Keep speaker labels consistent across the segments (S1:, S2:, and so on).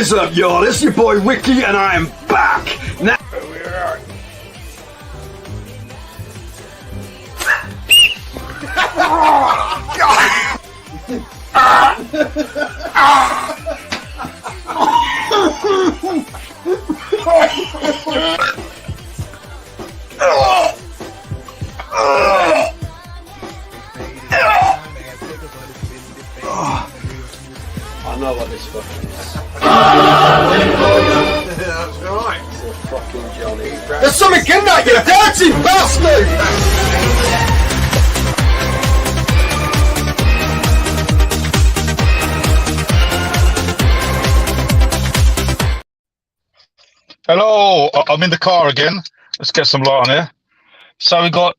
S1: is up, y'all? It's your boy Wiki, and I am back. Now. I know what this fucking is. That's right. It's a fucking Johnny. There's something in that, you dirty bastard!
S2: Hello, I'm in the car again. Let's get some light on here. So we got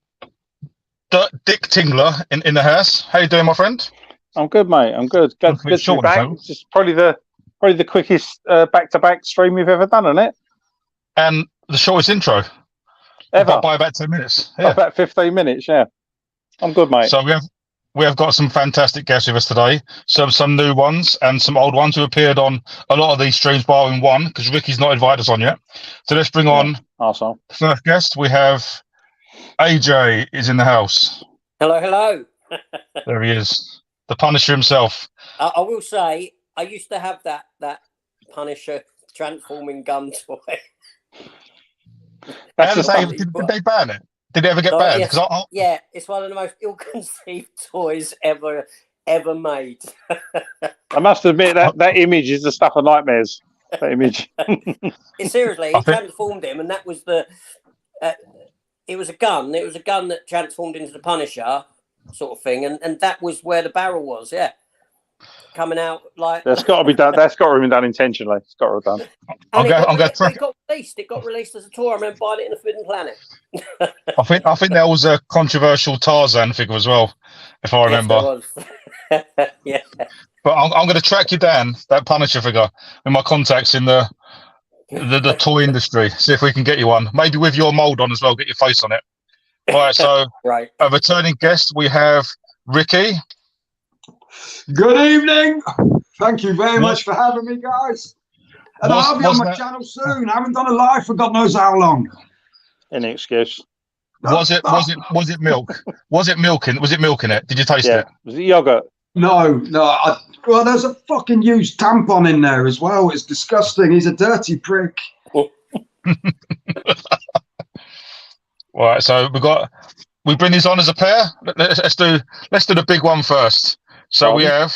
S2: Dick Tingler in the house. How you doing, my friend?
S3: I'm good, mate. I'm good. Good to be back. It's just probably the quickest back-to-back stream we've ever done, isn't it?
S2: And the shortest intro
S3: ever
S2: by about 10 minutes. Yeah.
S3: About 15 minutes. Yeah, I'm good, mate.
S2: So we have got some fantastic guests with us today. Some new ones and some old ones who appeared on a lot of these streams, barring one, because Ricky's not invited us on yet. So let's bring on the first guest. We have AJ is in the house.
S4: Hello, hello.
S2: There he is. The Punisher himself.
S4: I will say, I used to have that Punisher transforming gun toy.
S2: Did they ban it? Did it ever get banned?
S4: Yes. Yeah, it's one of the most ill-conceived toys ever made.
S3: I must admit that image is the stuff of nightmares. That image.
S4: Seriously, he transformed him, and that was the. It was a gun. It was a gun that transformed into the Punisher, sort of thing, and that was where the barrel was. Yeah, coming out like. That's got to be done.
S3: That's got to be done intentionally. It's got to be done.
S4: It got released as a toy. I remember buying it in the Forbidden Planet.
S2: I think there was a controversial Tarzan figure as well, if I remember.
S4: Yes, yeah.
S2: But I'm going to track you down, that Punisher figure, with my contacts in the toy industry. See if we can get you one. Maybe with your mold on as well. Get your face on it. All right. So
S4: right.
S2: A returning guest, we have Ricky.
S1: Good evening. Thank you very much for having me, guys. And I'll be on my channel soon. I haven't done a live for God knows how long.
S3: Any excuse?
S2: Was it milk? Was it milk in it? Did you taste it?
S3: Was it yogurt?
S1: No. Well, there's a fucking used tampon in there as well. It's disgusting. He's a dirty prick.
S2: Right, so we bring these on as a pair. Let's do the big one first. So we have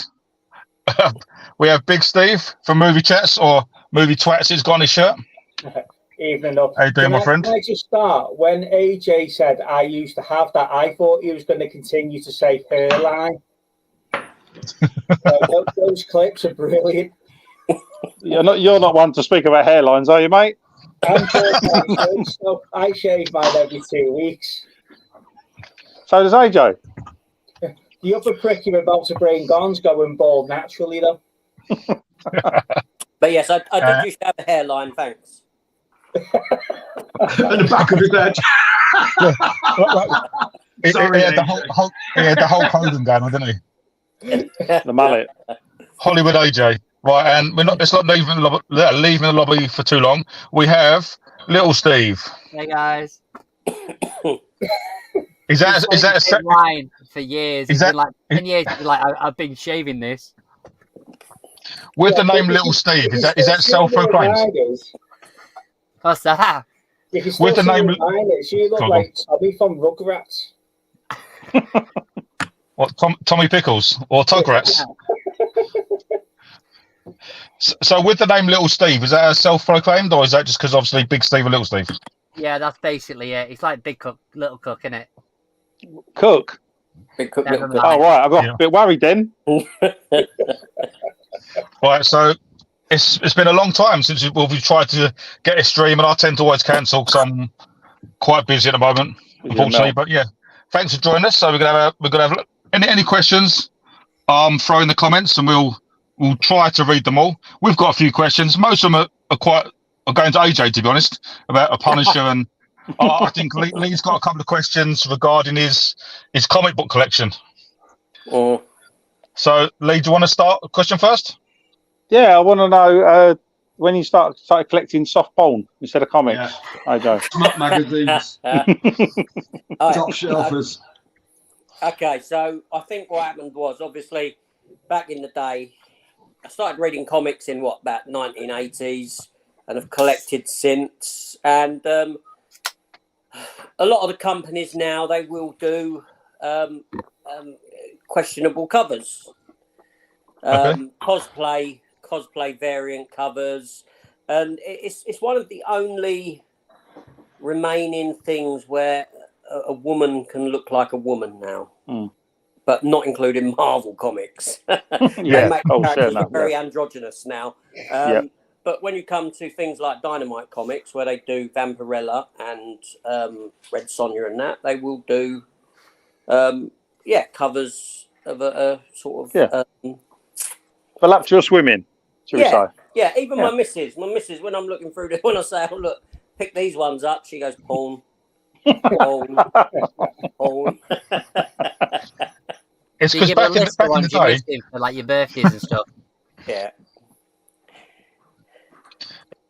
S2: Big Steve from Movie Chats or Movie Twats. He's got on his shirt.
S5: Evening up.
S2: How you doing, my friend?
S5: Can I just start? When AJ said I used to have that, I thought he was going to continue to say hairline. Those clips are brilliant.
S3: You're not one to speak about hairlines, are you, mate?
S5: So I shave mine every 2 weeks.
S3: So does AJ.
S5: The upper prick you're about to bring on's going bald naturally, though.
S4: But yes, I did used to have a hairline. Thanks.
S1: At the back of his head.
S2: He had the whole Hogan going on, didn't he?
S3: The mullet.
S2: Hollywood AJ. Right, and let's not leaving the lobby for too long. We have Little Steve.
S6: Hey guys.
S2: Is that a set
S6: line for years? It's been like 10 years. I've been shaving this.
S2: With the name Little Steve, is that self-proclaimed?
S6: What's that?
S2: With the name,
S5: you look like Tommy from Rugrats.
S2: What, Tommy Pickles or Tugrats? So with the name Little Steve, is that a self-proclaimed, or is that just because obviously Big Steve and Little Steve?
S6: Yeah, that's basically it. It's like Big Cook, Little Cook, isn't it?
S3: Cook.
S4: Big Cook, Little Cook.
S3: Oh right, I got a bit worried then.
S2: Right, so it's been a long time since we've tried to get a stream, and I tend to always cancel because I'm quite busy at the moment, unfortunately. But yeah, thanks for joining us. So we're gonna have any questions? Throw in the comments, and we'll try to read them all. We've got a few questions. Most of them are going to AJ, to be honest, about a Punisher, and I think Lee's got a couple of questions regarding his comic book collection.
S4: Oh.
S2: So, Lee, do you want to start a question first?
S3: Yeah, I want to know when you started collecting soft porn instead of comics? AJ.
S1: Smut magazines. Top shelfers.
S4: Okay, so I think what happened was, obviously, back in the day, I started reading comics in about 1980s, and have collected since. And a lot of the companies now, they will do questionable covers, cosplay variant covers, and it's one of the only remaining things where a woman can look like a woman now. But not including Marvel comics. They make characters very androgynous now. But when you come to things like Dynamite Comics, where they do Vampirella and Red Sonja and that, they will do covers of a sort of
S3: voluptuous women, should we say?
S4: Yeah, even my missus, when I'm looking through when I say, oh, look, pick these ones up, she goes, porn. Porn.
S2: It's because back in the day,
S6: for like your birthdays and stuff.
S4: Yeah.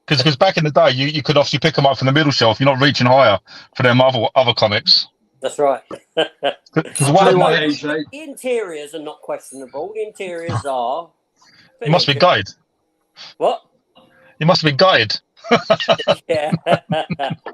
S2: Because back in the day, you could obviously pick them up from the middle shelf. You're not reaching higher for them other comics.
S4: That's right.
S2: Because one of
S4: the interiors are not questionable. The interiors are.
S2: You must be guide.
S4: What?
S2: You must be guide.
S4: Yeah.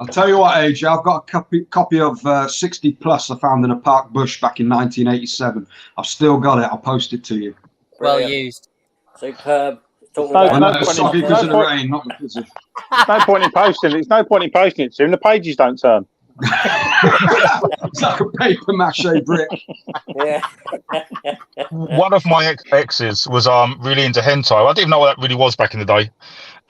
S1: I'll tell you what, AJ, I've got a copy of 60 Plus I found in a park bush back in 1987. I've still got it. I'll post it to you.
S6: Well used.
S4: Superb.
S1: It's soggy because of the rain, not because of...
S3: There's no point in posting it. There's no point in posting it soon. The pages don't turn.
S1: It's like a paper mache brick.
S4: Yeah.
S2: One of my exes was really into hentai. I didn't even know what that really was back in the day.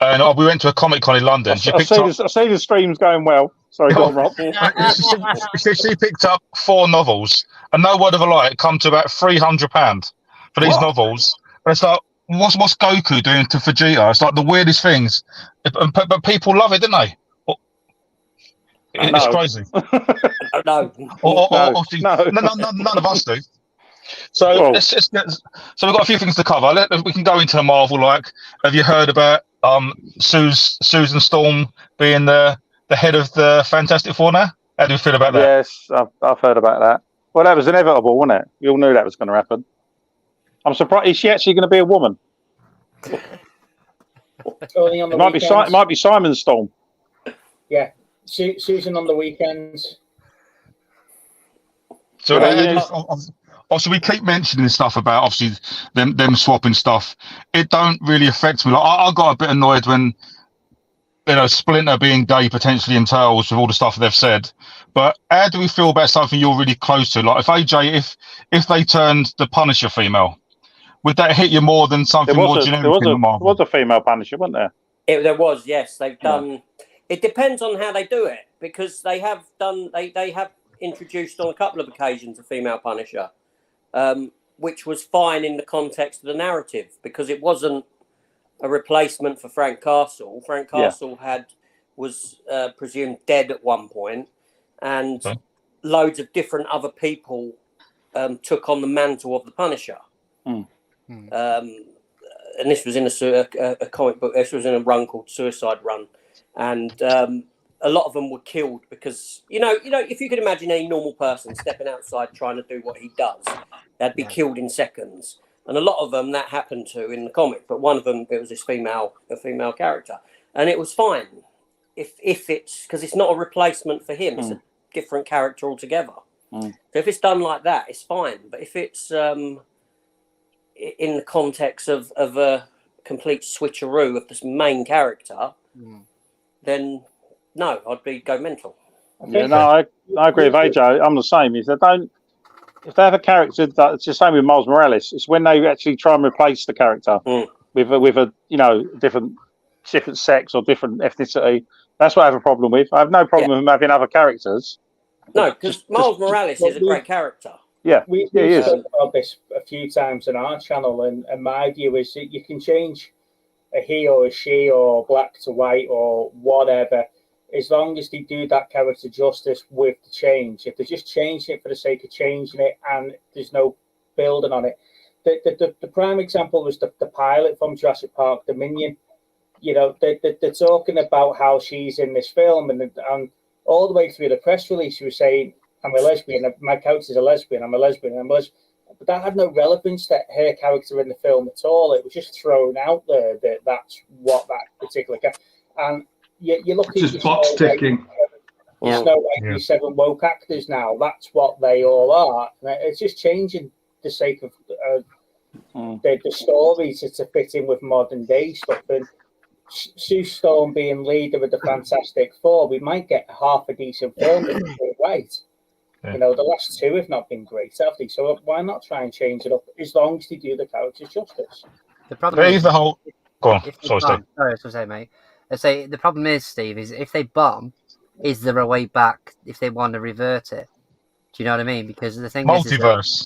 S2: And we went to a Comic Con in London.
S3: I see the stream's going well. Sorry, go on, Rob.
S2: She picked up 4 novels, and no word of a lie, it come to about £300 for these novels. And it's like, what's Goku doing to Vegeta? It's like the weirdest things, but people love it, don't they? It's crazy.
S4: No.
S2: None of us do. So we've got a few things to cover. We can go into the Marvel. Like, have you heard about Susan Storm being the head of the Fantastic Four now? How do you feel about that?
S3: Yes, I've heard about that. Well, that was inevitable, wasn't it? We all knew that was going to happen. I'm surprised. Is she actually going to be a woman? It might be Simon Storm.
S5: Yeah, Susan on the weekends.
S2: So obviously we keep mentioning stuff about obviously them swapping stuff. It don't really affect me. Like, I got a bit annoyed when Splinter being gay potentially entails with all the stuff they've said. But how do we feel about something you're really close to? Like if AJ, if they turned the Punisher female, would that hit you more than something more generic in the Marvel?
S3: There was a female Punisher, wasn't there?
S4: There was, yes. They've done. It depends on how they do it, because they have done. They have introduced on a couple of occasions a female Punisher, which was fine in the context of the narrative, because it wasn't a replacement for Frank Castle. Frank Castle was presumed dead at one point, and loads of different other people took on the mantle of the Punisher. And this was in a comic book. This was in a run called Suicide Run, and a lot of them were killed because if you could imagine any normal person stepping outside trying to do what he does, they'd be killed in seconds. And a lot of them that happened to in the comic, but one of them, it was a female character, and it was fine if it's because it's not a replacement for him; it's a different character altogether. So if it's done like that, it's fine. But if it's in the context of a complete switcheroo of this main character, then no, I'd go mental.
S3: I agree with AJ. I'm the same. If they have a character that's the same with Miles Morales, it's when they actually try and replace the character with a different sex or different ethnicity. That's what I have a problem with. I have no problem with them having other characters.
S4: No, because Miles Morales is a great character.
S3: Yeah,
S5: we've talked about this a few times on our channel, and my view is that you can change a he or a she or black to white or whatever, as long as they do that character justice with the change. If they're just changing it for the sake of changing it and there's no building on it. The prime example was the pilot from Jurassic Park Dominion. you know, they're talking about how she's in this film, and all the way through the press release, she was saying, I'm a lesbian, my character's a lesbian, I'm a lesbian, I'm a lesbian. But that had no relevance to her character in the film at all. It was just thrown out there that that's what that particular character. And you look at
S1: just box ticking.
S5: There's no 87 woke actors now. That's what they all are. It's just changing the sake of the story to fit in with modern day stuff. And Sue Storm being leader of the Fantastic Four, we might get half a decent film if we do it right. Yeah. You know, the last two have not been great, have they? So why not try and change it up as long as they do the characters justice?
S6: The problem is
S2: the whole. Go on. Sorry,
S6: Steve. Sorry, I was going to say, mate. I say the problem is, Steve, is if they bomb, is there a way back if they want to revert it? Do you know what I mean? Because the thing
S2: multiverse.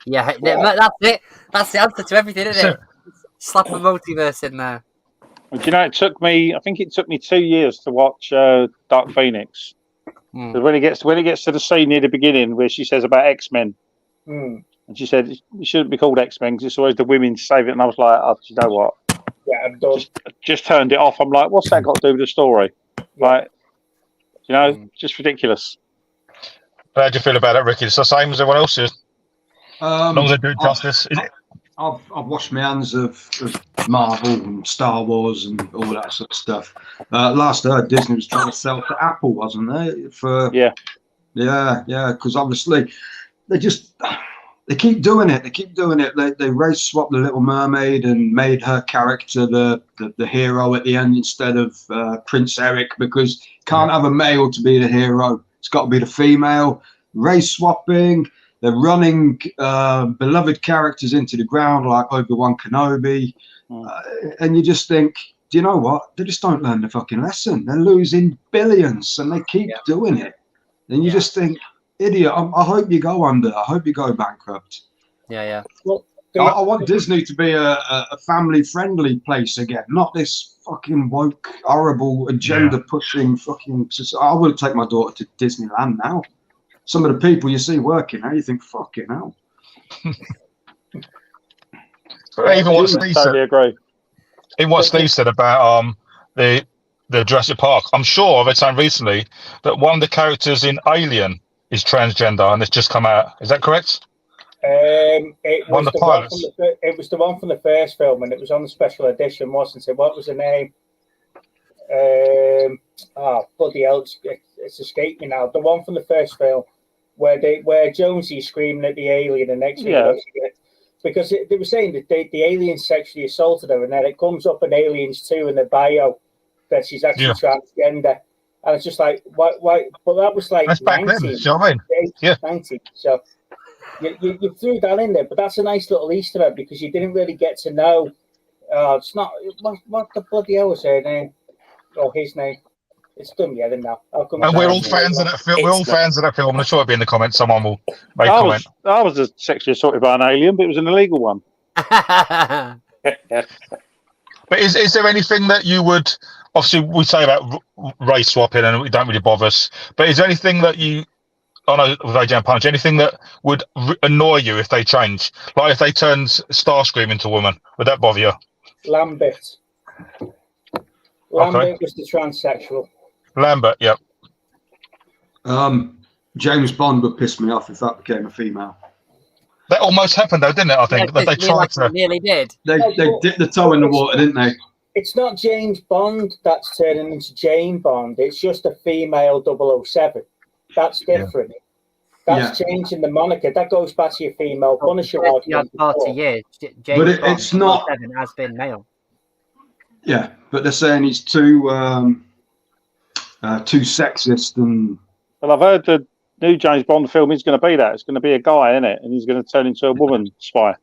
S6: That's it. That's the answer to everything, isn't it? Slap a multiverse in there.
S3: Do you know, I think it took me 2 years to watch Dark Phoenix. Because when it gets to the scene near the beginning where she says about X-Men, and she said it shouldn't be called X-Men because it's always the women save it, and I was like, oh, you know what?
S5: Yeah, I'm done.
S3: Just turned it off. I'm like, what's that got to do with the story? Like, you know, just ridiculous.
S2: How do you feel about it, Ricky? It's the same as everyone else is. As long as they do it justice.
S1: I've washed my hands of Marvel and Star Wars and all that sort of stuff. Last I heard, Disney was trying to sell to Apple, wasn't they? Yeah. Because obviously they keep doing it. They race swapped the Little Mermaid and made her character the hero at the end instead of Prince Eric, because you can't have a male to be the hero. It's got to be the female. Race swapping. They're running beloved characters into the ground like Obi-Wan Kenobi. And you just think, do you know what? They just don't learn the fucking lesson. They're losing billions and they keep doing it. And you just think, idiot, I hope you go under. I hope you go bankrupt.
S6: Yeah.
S5: Well,
S1: I want Disney to be a family-friendly place again, not this fucking woke, horrible, agenda-pushing fucking... I wouldn't take my daughter to Disneyland now. Some of the people you see working, how you think, fucking hell.
S2: Even what Steve said.
S3: Agree.
S2: Even what Steve said about the Jurassic Park. I'm sure I've read something recently that one of the characters in Alien is transgender, and it's just come out. Is that correct?
S5: It was the one from the first film, and it was on the special edition, wasn't it? What was the name? Bloody hell, it's escaped me now. The one from the first film where Jonesy's screaming at the alien and next because they were saying that the alien sexually assaulted her, and then it comes up in Aliens 2 in the bio that she's actually transgender, and it's just like why? But that was like
S2: that's
S5: 90,
S2: back then, you know what I mean?
S5: 90. So you threw that in there, but that's a nice little Easter egg because you didn't really get to know. It's not what the bloody hell was her name or his name. It's done me head now.
S2: And we're all fans of that film. We're all fans of that film. I'm sure it'll be in the comments. Someone will make a comment.
S3: I was sexually assaulted by an alien, but it was an illegal one.
S2: But is there anything that you would... Obviously, we say about race swapping and it don't really bother us. But is there anything that you... I know with AJ and Punch, anything that would annoy you if they change? Like if they turned Starscream into a woman, would that bother you?
S5: Lambert was the transsexual.
S2: Lambert, yep.
S1: James Bond would piss me off if that became a female.
S2: That almost happened though, didn't it? I think they tried to.
S6: Nearly did.
S1: They dipped the toe in the water, didn't they?
S5: It's not James Bond that's turning into Jane Bond. It's just a female 007. That's different. That's changing the moniker. That goes back to your female Punisher.
S6: 40 years. James
S1: but it's not.
S6: Has been male.
S1: Yeah, but they're saying he's too sexist and.
S3: Well, I've heard the new James Bond film is going to be that. It's going to be a guy, isn't it? And he's going to turn into a woman spy.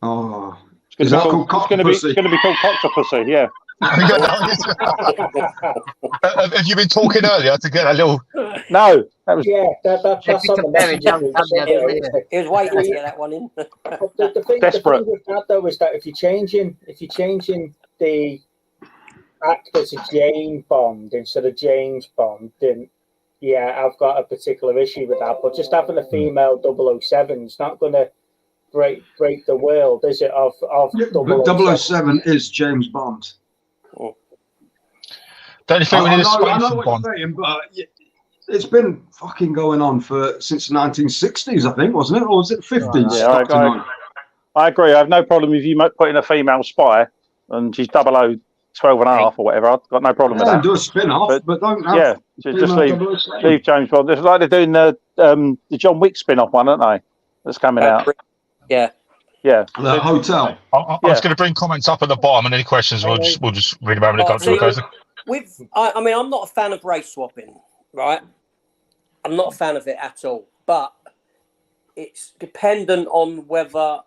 S1: Oh,
S3: it's going to be called Coctopussy. Yeah.
S2: Have you been talking earlier to get a little?
S3: No, that was
S5: that's on the message.
S4: He was waiting to get that one in.
S5: The thing with that though is that if you're changing the actor to Jane Bond instead of James Bond, then I've got a particular issue with that. But just having a female 007 is not going to break the world, is it? Of
S1: 007 is James Bond.
S2: Don't you think we need a space
S1: I know
S2: from
S1: what
S2: Bond?
S1: you're saying, but it's been fucking going on since the 1960s, I think, wasn't it? Or was it 50s?
S3: Yeah, I agree. I have no problem with you putting a female spy and she's 0012 and a half or whatever. I've got no problem with that.
S1: Do a spin-off, but don't have
S3: just leave James Bond. It's like they're doing the John Wick spin-off one, aren't they? That's coming out.
S4: Yeah.
S3: Yeah.
S1: The hotel.
S2: I'm just going to bring comments up at the bottom, and any questions we'll just read about when it comes to it.
S4: I mean, I'm not a fan of race swapping, right? I'm not a fan of it at all, but it's dependent on whether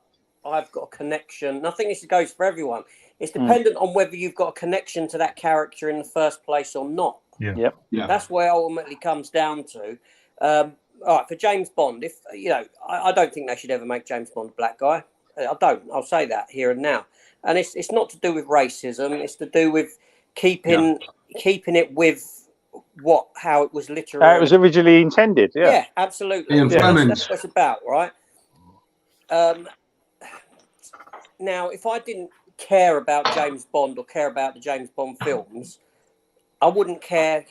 S4: I've got a connection. And I think this goes for everyone. It's dependent on whether you've got a connection to that character in the first place or not.
S3: Yeah.
S4: That's where it ultimately comes down to. All right, for James Bond, if I don't think they should ever make James Bond a black guy. I don't. I'll say that here and now. And it's not to do with racism. It's to do with keeping it with how it was literally.
S3: How it was originally intended. Yeah.
S4: Yeah, absolutely. That's what it's about, right? Now, if I didn't care about James Bond or care about the James Bond films, I wouldn't care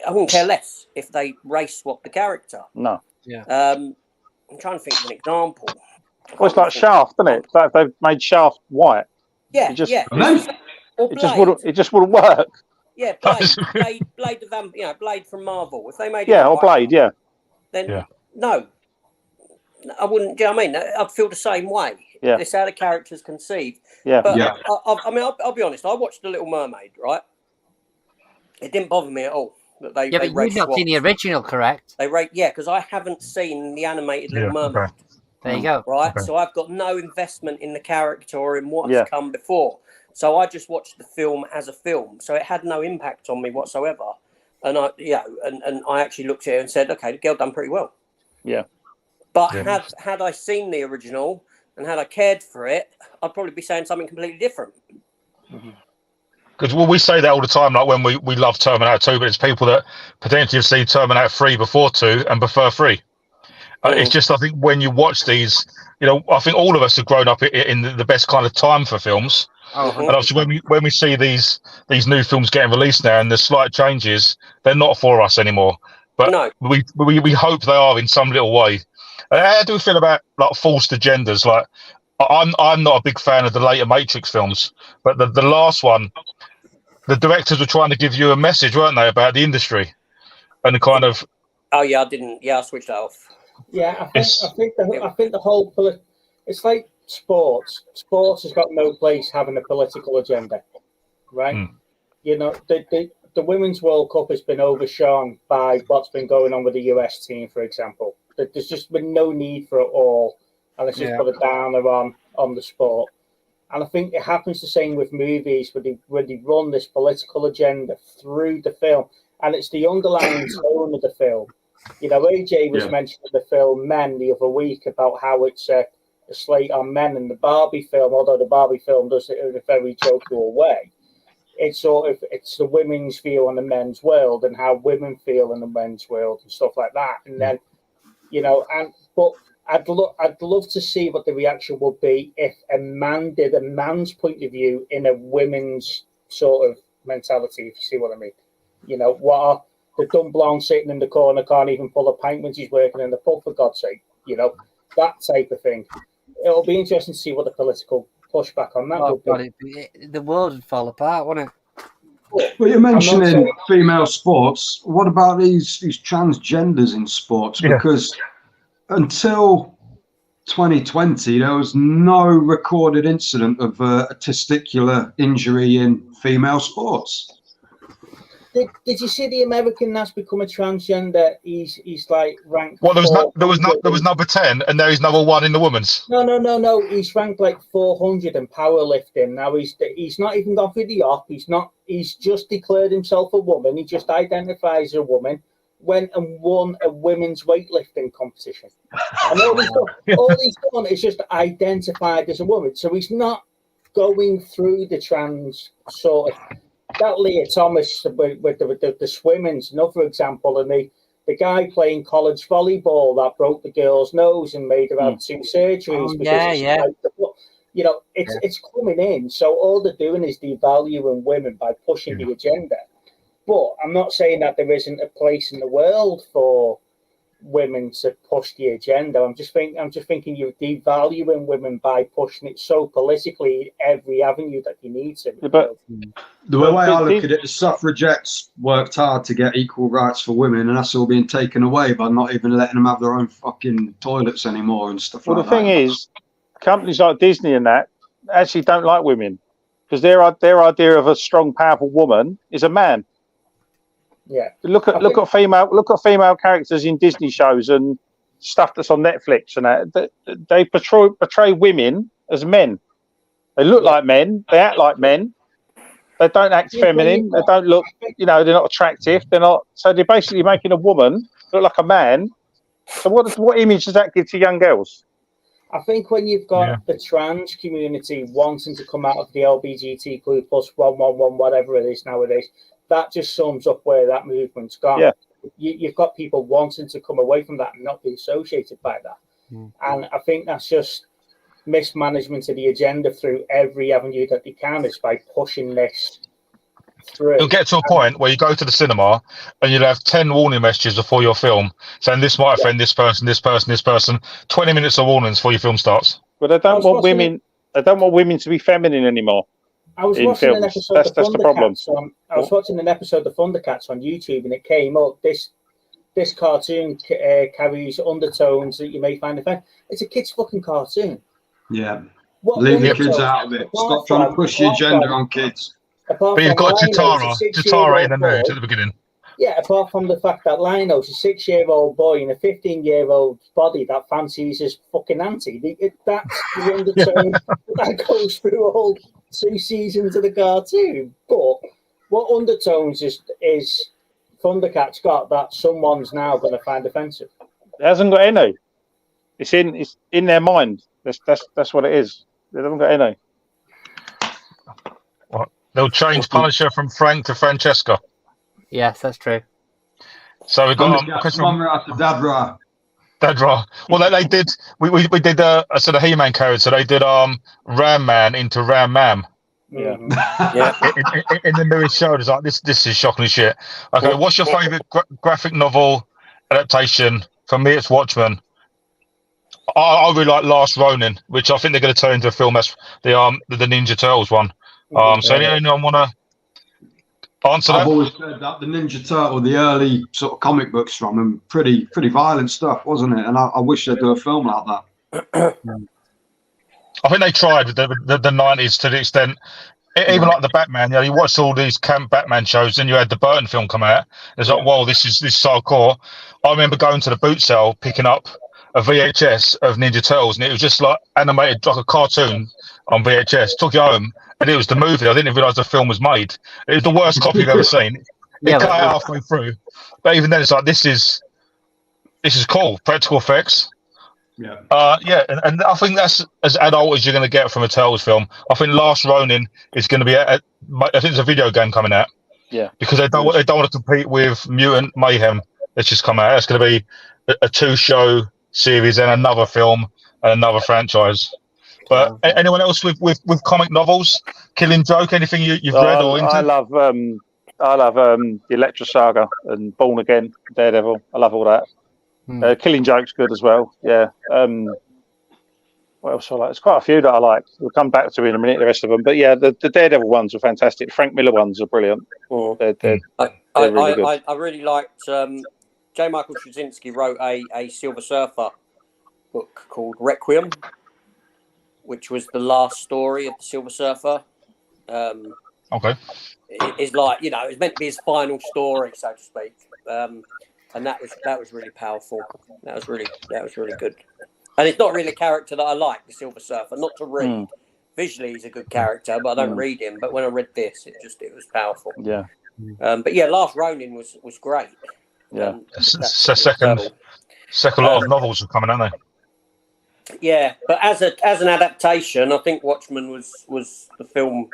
S4: less if they race swap the character.
S3: No.
S6: Yeah.
S4: I'm trying to think of an example.
S3: Well, it's like Shaft, isn't it? Like they've made Shaft white.
S4: Yeah,
S3: It just wouldn't work.
S4: Yeah, Blade the Blade from Marvel. If they made
S3: Blade,
S4: then no, I wouldn't. Do you know what I mean? I'd feel the same way.
S3: Yeah,
S4: this how the character's conceived.
S3: Yeah,
S4: but I'll be honest. I watched The Little Mermaid. Right, it didn't bother me at all that they.
S6: Yeah, but you've not seen the original, correct?
S4: Because I haven't seen the animated Little Mermaid.
S6: Okay. There you go.
S4: Right, so I've got no investment in the character or in what's come before. So I just watched the film as a film. So it had no impact on me whatsoever. And I actually looked at it and said, okay, the girl done pretty well.
S3: Yeah.
S4: But had I seen the original and had I cared for it, I'd probably be saying something completely different.
S2: Because we say that all the time, like when we love Terminator 2, but it's people that potentially have seen Terminator 3 before 2 and prefer 3. It's just, I think when you watch these, I think all of us have grown up in the best kind of time for films. And obviously when we see these new films getting released now and the slight changes, they're not for us anymore. But we hope they are in some little way. How do we feel about like forced agendas? Like I'm not a big fan of the later Matrix films, but the last one, the directors were trying to give you a message, weren't they, about the industry and the kind of.
S4: Oh yeah, I didn't. Yeah, I switched that off.
S5: Yeah, I think the whole it's like sports. Sports has got no place having a political agenda, right? The Women's World Cup has been overshone by what's been going on with the US team, for example. There's just been no need for it all, and let's just put a downer on the sport. And I think it happens the same with movies, where they run this political agenda through the film, and it's the underlying tone of the film. AJ was mentioning the film Men the other week about how it's a slate on men, and the Barbie film, although the Barbie film does it in a very jovial way, it's the women's view on the men's world and how women feel in the men's world and stuff like that. And then, but I'd love to see what the reaction would be if a man did a man's point of view in a women's sort of mentality, if you see what I mean. What are the dumb blonde sitting in the corner can't even pull a pint when she's working in the pub, for God's sake, that type of thing. It'll be interesting to see what the political pushback on that would be.
S6: The world would fall apart, wouldn't it?
S1: Well, you're mentioning female sports. What about these transgenders in sports? Because until 2020, there was no recorded incident of a testicular injury in female sports.
S5: Did you see the American that's become a transgender? He's like ranked.
S2: Well, there was number 10, and there is number 1 in the women's.
S5: No. He's ranked like 400 in powerlifting. Now he's not even gone through the op. He's just declared himself a woman. He just identifies as a woman. Went and won a women's weightlifting competition. And all he's done is just identified as a woman. So he's not going through the trans sort of. That Leah Thomas with the swimming's another example, and the guy playing college volleyball that broke the girl's nose and made her have 2 surgeries. It's coming in. So all they're doing is devaluing women by pushing the agenda. But I'm not saying that there isn't a place in the world for women to push the agenda. I'm just thinking you're devaluing women by pushing it so politically every avenue that you need to.
S3: But
S1: the way I look at it, the suffragettes worked hard to get equal rights for women, and that's all being taken away by not even letting them have their own fucking toilets anymore and stuff like that.
S3: Well, the thing is, companies like Disney and that actually don't like women because their idea of a strong, powerful woman is a man.
S5: Yeah.
S3: Look at female characters in Disney shows and stuff that's on Netflix and that. They portray women as men. They look like men. They act like men. They don't act feminine. They don't look. They're not attractive. They're not. So they're basically making a woman look like a man. So what image does that give to young girls?
S5: I think when you've got the trans community wanting to come out of the LGBTQ plus 111, whatever it is nowadays, that just sums up where that movement's gone.
S3: Yeah.
S5: You've got people wanting to come away from that and not be associated by that. And I think that's just mismanagement of the agenda through every avenue that they can, is by pushing this through.
S2: It'll get to a point where you go to the cinema and you'll have 10 warning messages before your film saying this might offend this person, this person, this person. 20 minutes of warnings before your film starts.
S3: But they don't want women. They don't want women to be feminine anymore.
S5: I was watching an episode of
S3: that's the problem.
S5: I was watching an episode of Thundercats on YouTube, and it came up. This cartoon carries undertones that you may find offensive. It's a kid's fucking cartoon.
S1: Yeah. Leave the kids out of it. Stop trying to push your agenda on kids.
S2: But you've got Chitara in the mood at the beginning.
S5: Yeah, apart from the fact that Lionel's a 6-year-old boy in a 15-year-old body that fancies his fucking auntie. That's the undertone that goes through all 2 seasons of the cartoon. But what undertones is Thundercats got that someone's now going to find offensive?
S3: It hasn't got any. It's in their mind. That's what it is. They haven't got any.
S2: What? They'll change Punisher from Frank to Francesca.
S6: Yes, that's true.
S2: So we got Dadra. Well, they did. We did a sort of He-Man character. They did Ram Man into Ram Mam.
S3: Yeah.
S2: In the newest show, it's like this is shocking as shit. Okay, what's your favourite graphic novel adaptation? For me, it's Watchmen. I really like Last Ronin, which I think they're going to turn into a film. That's the Ninja Turtles one. So anyone want to answer that?
S1: I've always said that the Ninja Turtle, the early sort of comic books from them, pretty violent stuff, wasn't it? And I wish they'd do a film like that.
S2: I think they tried with the 90s to the extent, even like the Batman. You watch all these camp Batman shows, and you had the Burton film come out. It's like, whoa, this is so core. I remember going to the boot sale, picking up a VHS of Ninja Turtles, and it was just like animated, like a cartoon on VHS. Took it home, and it was the movie. I didn't even realise the film was made. It was the worst copy I've ever seen. It cut out halfway through, but even then, it's like this is cool. Practical effects.
S1: Yeah.
S2: And I think that's as adult as you're going to get from a Turtles film. I think Last Ronin is going to be. I think there's a video game coming out.
S3: Yeah.
S2: Because they don't want to compete with Mutant Mayhem that's just come out. It's going to be a 2-show series and another film and another franchise. But anyone else with comic novels? Killing Joke? Anything you've read or into?
S3: I love the Elektra Saga and Born Again, Daredevil. I love all that. Killing Joke's good as well. Yeah. What else I like? There's quite a few that I like. We'll come back to in a minute, the rest of them. But yeah, the Daredevil ones are fantastic. The Frank Miller ones are brilliant. They're really good.
S4: I really liked. J. Michael Straczynski wrote a Silver Surfer book called Requiem, which was the last story of the Silver Surfer.
S2: Okay.
S4: It's like, it's meant to be his final story, so to speak. And that was really powerful. That was really good. And it's not really a character that I like, the Silver Surfer. Not to read. Visually, he's a good character, but I don't read him. But when I read this, it was powerful.
S3: Yeah.
S4: But yeah, Last Ronin was great.
S3: Yeah.
S2: Second lot of novels are coming, aren't they?
S4: Yeah, but as an adaptation, I think Watchmen was the film.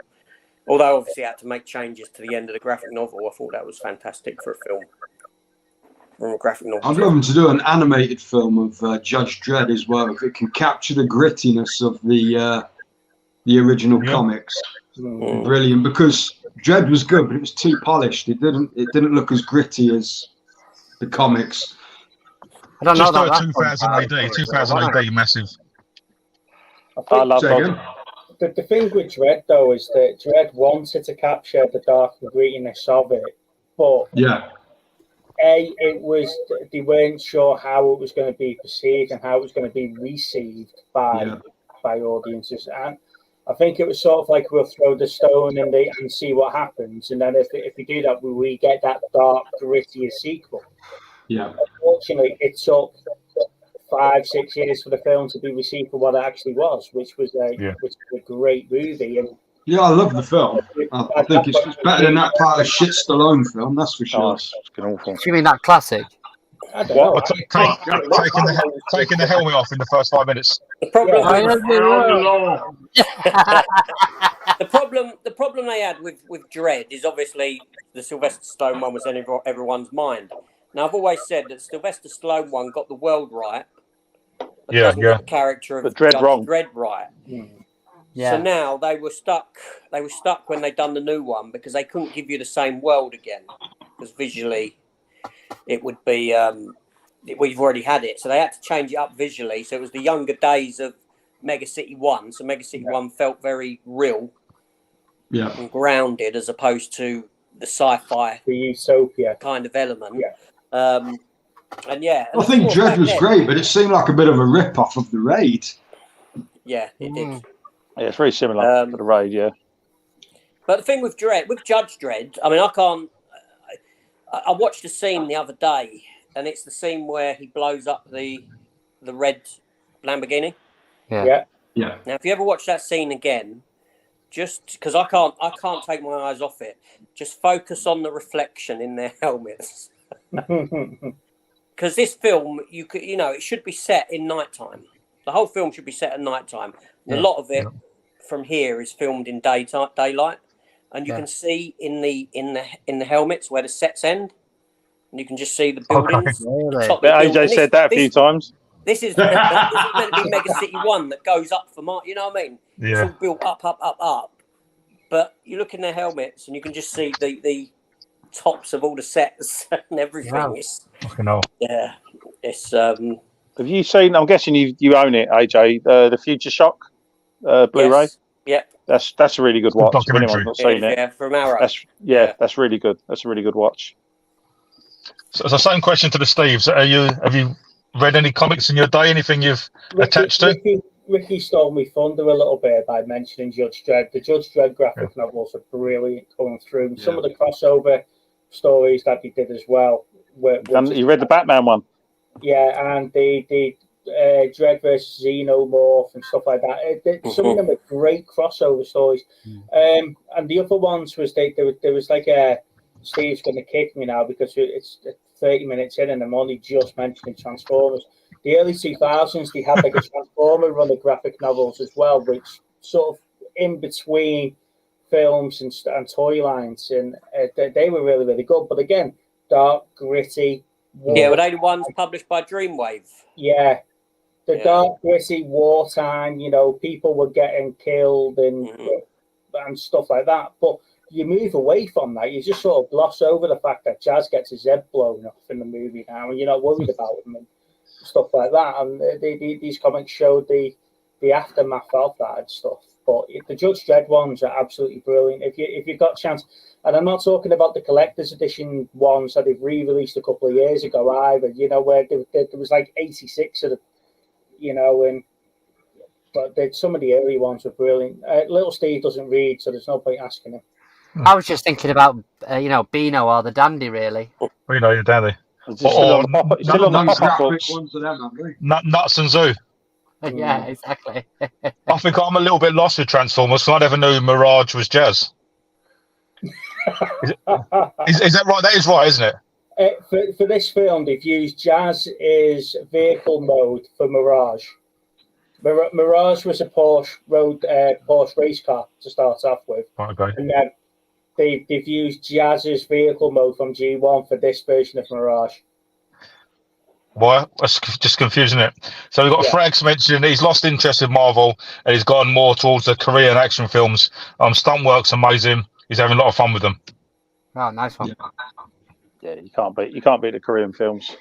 S4: Although obviously it had to make changes to the end of the graphic novel, I thought that was fantastic for a film. From a graphic novel.
S1: I'd love them to do an animated film of Judge Dredd as well, if it can capture the grittiness of the original comics. Brilliant, because Dredd was good, but it was too polished. It didn't look as gritty as the comics.
S6: I don't know
S2: Just
S6: that.
S2: over 2000 AD. 2000 AD, massive.
S3: I love
S1: Second.
S3: that.
S5: The thing with Dredd, though, is that Dredd wanted to capture the dark and grittiness of it, but
S1: Yeah.
S5: they weren't sure how it was going to be perceived and how it was going to be received by audiences. And I think it was sort of like, we'll throw the stone and see what happens, and then if we do that, we get that dark, grittier sequel.
S1: Yeah.
S5: Unfortunately, it took 5-6 years for the film to be received for what it actually was, which was a great movie. And
S1: Yeah, I love the film. I think it's better than that part of shit Stallone film, that's for sure.
S3: Oh, it's awful.
S6: Do you mean that classic?
S5: I don't know.
S2: Taking the helmet off in the first 5 minutes.
S4: The problem,
S5: Yeah.
S4: the problem they had with Dredd is obviously the Sylvester Stallone one was in everyone's mind. Now I've always said that Sylvester Stallone one got the world right, but doesn't get the character of
S3: Dredd wrong.
S4: Dredd right.
S6: Yeah.
S4: So now they were stuck. They were stuck when they done the new one because they couldn't give you the same world again because visually it would be we've already had it. So they had to change it up visually. So it was the younger days of Mega City 1. So Mega City 1 felt very real and grounded as opposed to the sci-fi,
S5: The Utopia
S4: kind of element.
S5: Yeah.
S4: And yeah.
S1: I think Dredd was great, but it seemed like a bit of a rip-off of The Raid.
S4: Yeah, it did.
S3: Yeah, it's very similar to the Raid, yeah.
S4: But the thing with Dredd, with Judge Dredd, I mean, I watched a scene the other day, and it's the scene where he blows up the red Lamborghini.
S5: Yeah.
S1: Yeah.
S4: Now, if you ever watch that scene again, just because I can't take my eyes off it, just focus on the reflection in their helmets. Because this film, it should be set in nighttime. The whole film should be set at nighttime. And a lot of it from here is filmed in daylight, and you can see in the helmets where the sets end, and you can just see the buildings.
S6: Really?
S3: AJ said that a few times.
S4: This is meant to be Mega City 1 that goes up for you know what I mean?
S2: Yeah.
S4: It's all built up. But you look in their helmets and you can just see the tops of all the sets and everything.
S6: Wow.
S2: Fucking hell.
S4: Yeah. It's
S3: Have you seen? I'm guessing you own it, AJ. The Future Shock Blu-ray.
S4: Yes. Yeah.
S3: That's a really good watch. If
S2: documentary.
S3: anyone's not seen it,
S4: Yeah, from Arrow.
S3: that's really good. That's a really good watch.
S2: So same question to the Steves. Have you read any comics in your day? Anything you've attached to?
S5: Ricky stole me thunder a little bit by mentioning Judge Dredd. The Judge Dredd graphic novels are brilliant coming through. Some of the crossover stories that he did as well.
S3: And you read the Batman one?
S5: Yeah, and the Dredd versus Xenomorph and stuff like that. Some of them are great crossover stories. And the other ones was there was like a Steve's going to kick me now because it's 30 minutes in and I'm only just mentioning Transformers. The early 2000s, they had like a Transformer run of graphic novels as well, which sort of in between films and toy lines, and they were really, really good. But again, dark, gritty.
S4: Yeah, were they the ones published by Dreamwave?
S5: Yeah. Dark, gritty, wartime, people were getting killed and stuff like that. But you move away from that. You just sort of gloss over the fact that Jazz gets his head blown off in the movie now, and you're not worried about him and stuff like that. And these comics showed the aftermath of that and stuff. But the Judge Dredd ones are absolutely brilliant. If you've got a chance, and I'm not talking about the collector's edition ones that they've re-released a couple of years ago either. Where there was like 86 of them. But some of the early ones were brilliant. Little Steve doesn't read, so there's no point asking him.
S6: I was just thinking about, Beano or the Dandy, really.
S2: Your Dandy.
S3: Still on the pop-up books.
S2: Nuts and Zoo.
S6: Yeah, exactly.
S2: I think I'm a little bit lost with Transformers because I never knew Mirage was Jazz. Is that right? That is right, isn't it?
S5: For this film, they've used Jazz as vehicle mode for Mirage. Mirage was a Porsche race car to start off with.
S2: Okay.
S5: And then they've used Jazz's vehicle mode from G1 for this version of Mirage.
S2: Why? That's just confusing it. So we've got Frags mentioning he's lost interest in Marvel and he's gone more towards the Korean action films. Stunt work's amazing. he's having a lot of fun with them.
S6: Oh, nice one.
S3: Yeah, you can't beat the Korean films.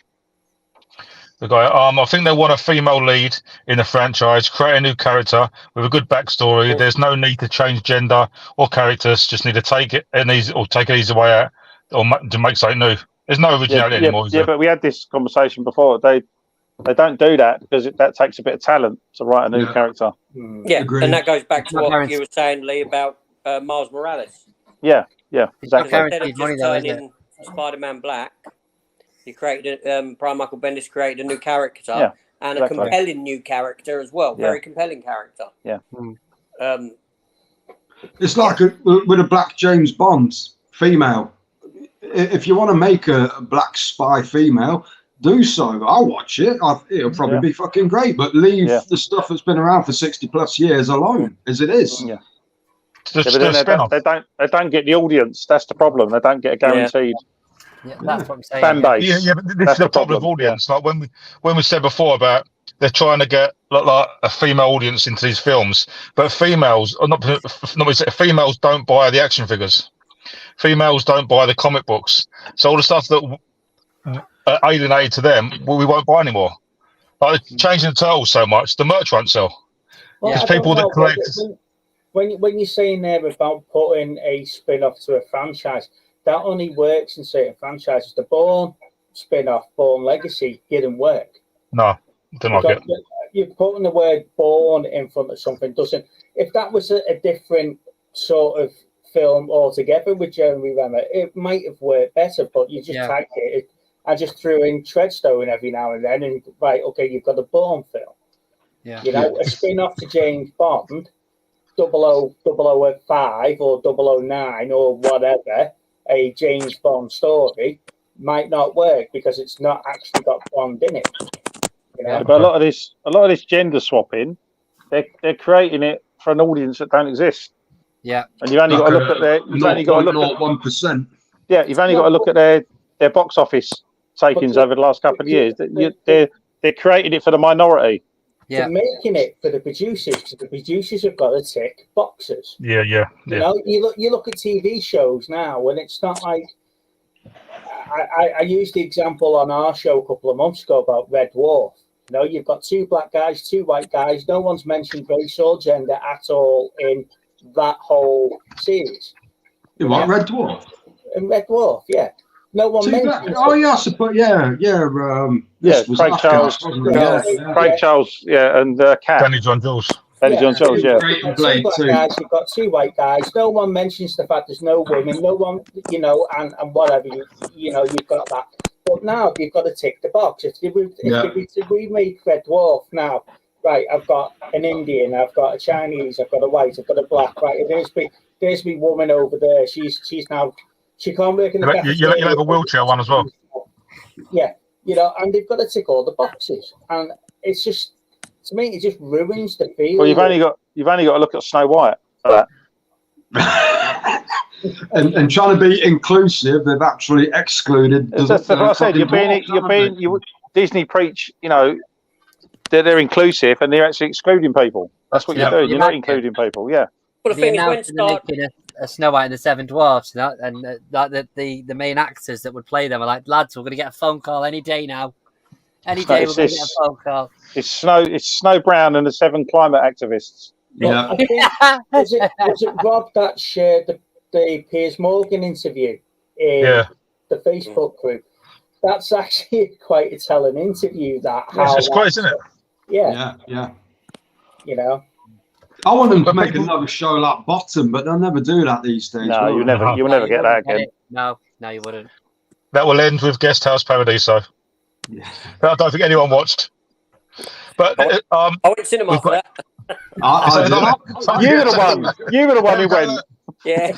S2: The guy, I think they want a female lead in the franchise, create a new character with a good backstory. There's no need to change gender or characters. Just need to take it easy way out, or to make something new. There's no originality anymore.
S3: Yeah, but we had this conversation before. They don't do that because that takes a bit of talent to write a new character.
S4: Yeah,
S1: Agreed.
S4: and that goes back to what you were saying, Lee, about Miles Morales.
S3: Yeah, exactly.
S4: Instead of just turning Spider-Man black, you created Brian Michael Bendis created a new character and a compelling new character as well. Very compelling character.
S3: Yeah.
S1: It's like with a black James Bond female. If you want to make a black spy female, do so. I'll watch it. It'll probably be fucking great, but leave the stuff that's been around for 60+ years alone, as it is.
S3: Yeah. But then they don't get the audience. That's the problem. They don't get a guaranteed
S6: that's what I'm saying.
S3: fan base.
S2: Yeah, but this is the problem with audience. Like when we said before about they're trying to get like a female audience into these films, but females females don't buy the action figures. Females don't buy the comic books. So all the stuff that are alienated to them, we won't buy anymore. Like changing the turtles so much, the merch won't sell. Because people that collect.
S5: When you're saying there about putting a spin-off to a franchise, that only works in certain franchises. The Bourne spin-off, Bourne Legacy, didn't work.
S2: No, didn't like it.
S5: You're putting the word Bourne in front of something doesn't. If that was a different sort of film altogether with Jeremy Renner, it might have worked better. But you just tagged it. I just threw in Treadstone every now and then, and you've got a Bourne film.
S6: Yeah,
S5: a spin-off to James Bond. 005 or 009 or whatever, a James Bond story might not work because it's not actually got Bond in it.
S3: But a lot of this gender swapping, they're creating it for an audience that don't exist.
S6: Yeah,
S3: and you've only got to look at their. You've only got to look at
S1: 1%.
S3: Yeah, you've only got to look at their box office takings over the last couple of years. They're creating it for the minority.
S5: They're making it for the producers because the producers have got to tick boxes.
S2: Yeah.
S5: You know, you look at TV shows now, and it's not like I used the example on our show a couple of months ago about Red Dwarf. You know, you've got 2 black guys, 2 white guys. No one's mentioned race or gender at all in that whole series.
S1: You want Red Dwarf?
S5: In Red Dwarf, yeah. No one mentions.
S1: Oh yeah, I suppose. Craig
S3: Charles. Craig Charles, and Cat.
S2: Danny John Jules.
S3: John Jules,
S5: You've got 2 white guys. No one mentions the fact there's no women. No one, and whatever. You've got that. But now you've got to tick the box. If we make Red Dwarf now, right? I've got an Indian. I've got a Chinese. I've got a white. I've got a black. Right? There's me woman over there. She's now. She can't work in the
S2: You'll have a wheelchair one as well.
S5: Yeah, and they've got to tick all the boxes, and it's just, to me, it just ruins the feel.
S3: Well, you've only got to look at Snow White for
S1: that. and trying to be inclusive, they've actually excluded.
S3: That's what I said. Disney preach, they're inclusive, and they're actually excluding people. That's what you're doing. You're not including people. Yeah.
S4: Well, the thing is,
S6: a Snow White and the Seven Dwarfs, and the main actors that would play them are like, lads, we're going to get a phone call any day now. Any day we're going to get a phone call.
S3: It's Snow Brown and the 7 climate activists.
S1: Yeah.
S5: I think, was it Rob that shared the Piers Morgan interview in the Facebook group? That's actually quite a telling interview.
S2: It's quite, isn't it?
S5: Yeah.
S1: I want them to make another show like Bottom, but they'll never do that these days.
S3: No, you'll never get that again.
S6: No, you wouldn't.
S2: That will end with Guest House Paradiso. Yeah. I don't think anyone watched. But
S4: I went to cinema for that.
S3: You were the one who went.
S4: Yeah.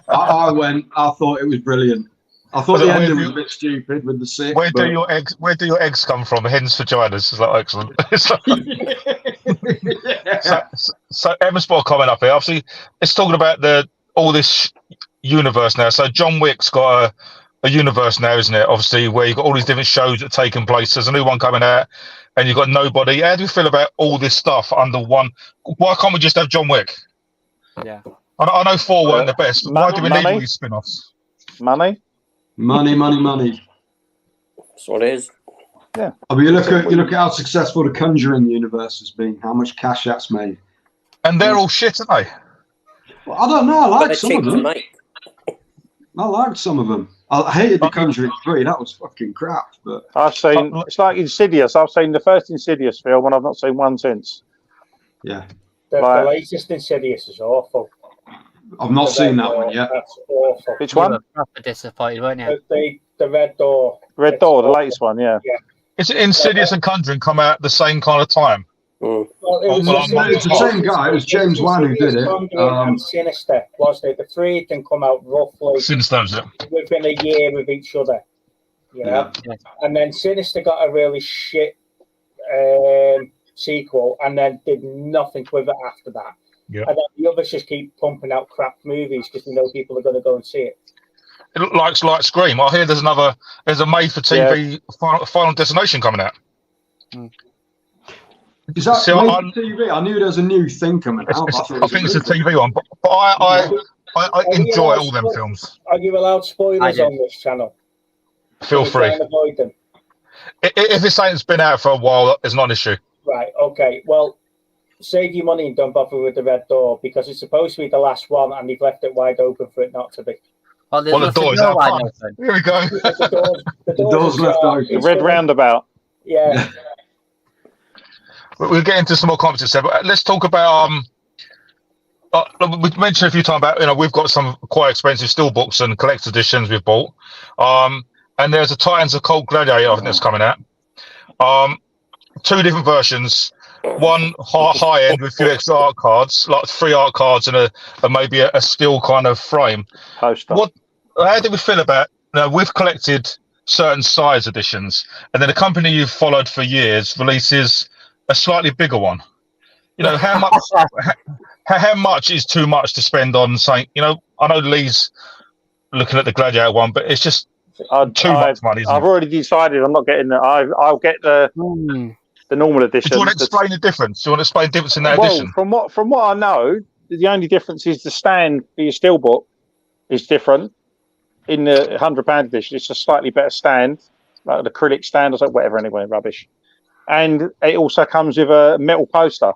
S1: I went. I thought it was brilliant. I thought the ending was a bit stupid with the sick.
S2: Where do your eggs come from? Hens vaginas. Is that excellent? So Emma's put a comment up here. Obviously, it's talking about all this universe now. So John Wick's got a universe now, isn't it? Obviously, where you've got all these different shows that are taking place. There's a new one coming out, and you've got Nobody. How do you feel about all this stuff under one? Why can't we just have John Wick?
S6: Yeah.
S2: I know 4 weren't the best, but why do we need all these spin-offs?
S3: Money.
S4: That's what it is.
S1: Yeah. I mean, you look at how successful the Conjuring universe has been, how much cash that's made.
S2: And they're all shit, aren't they?
S1: Well, I don't know. I like some
S4: cheap
S1: of them.
S4: to make.
S1: I liked some of them. I hated the Conjuring 3. That was fucking crap. But
S3: I've seen. It's like Insidious. I've seen the first Insidious film, and I've not seen one since.
S1: Yeah.
S5: The latest Insidious is awful.
S1: I've not seen that one yet.
S5: That's awful.
S3: Which one?
S6: You were proper disappointed, weren't you?
S5: The Red Door.
S3: Red Door, the latest one, yeah.
S2: Is it Insidious and Conjuring come out at the same kind of time?
S5: Well,
S1: it's the same guy. It was James Wan who did it.
S5: And Sinister, wasn't it? The 3 can come out roughly
S2: Sinister,
S5: within a year with each other. You know?
S6: Yeah.
S5: And then Sinister got a really shit sequel and then did nothing with it after that.
S2: Yeah.
S5: And then the others just keep pumping out crap movies because they know people are going to go and see it.
S2: It looks like Scream. I hear there's a made-for-TV Final Destination coming out.
S1: Is that made for TV? I knew there was a new thing coming out.
S2: I think it's a TV one, but I enjoy all them films.
S5: Are you allowed spoilers on this channel?
S2: Feel free.
S5: Avoid them.
S2: If it's something that's been out for a while, it's not an issue.
S5: Right, okay. Well, save your money and don't bother with the Red Door because it's supposed to be the last one and they've left it wide open for it not to be.
S6: Well,
S2: the door is out. Here we go.
S5: The
S1: door's left open.
S3: The red roundabout.
S5: Yeah.
S2: We'll get into some more comments there, but let's talk about we mentioned a few times about we've got some quite expensive steelbooks and collector's editions we've bought, and there's a Titans of Cold Gladiator I think that's coming out. 2 different versions, one high end with a few extra art cards, like 3 art cards and maybe a steel kind of frame.
S3: Poster.
S2: How do we feel about? We've collected certain size editions, and then a company you've followed for years releases a slightly bigger one. How much? How much is too much to spend on something? I know Lee's looking at the Gladiator one, but it's just too much money.
S3: I've already decided I'm not getting that. I'll get the normal edition.
S2: Do you want to explain the difference? Do you want to explain the difference in that edition?
S3: From what I know, the only difference is the stand for your steelbook is different. In the £100 edition, it's a slightly better stand, like an acrylic stand or something, whatever. Anyway, rubbish. And it also comes with a metal poster.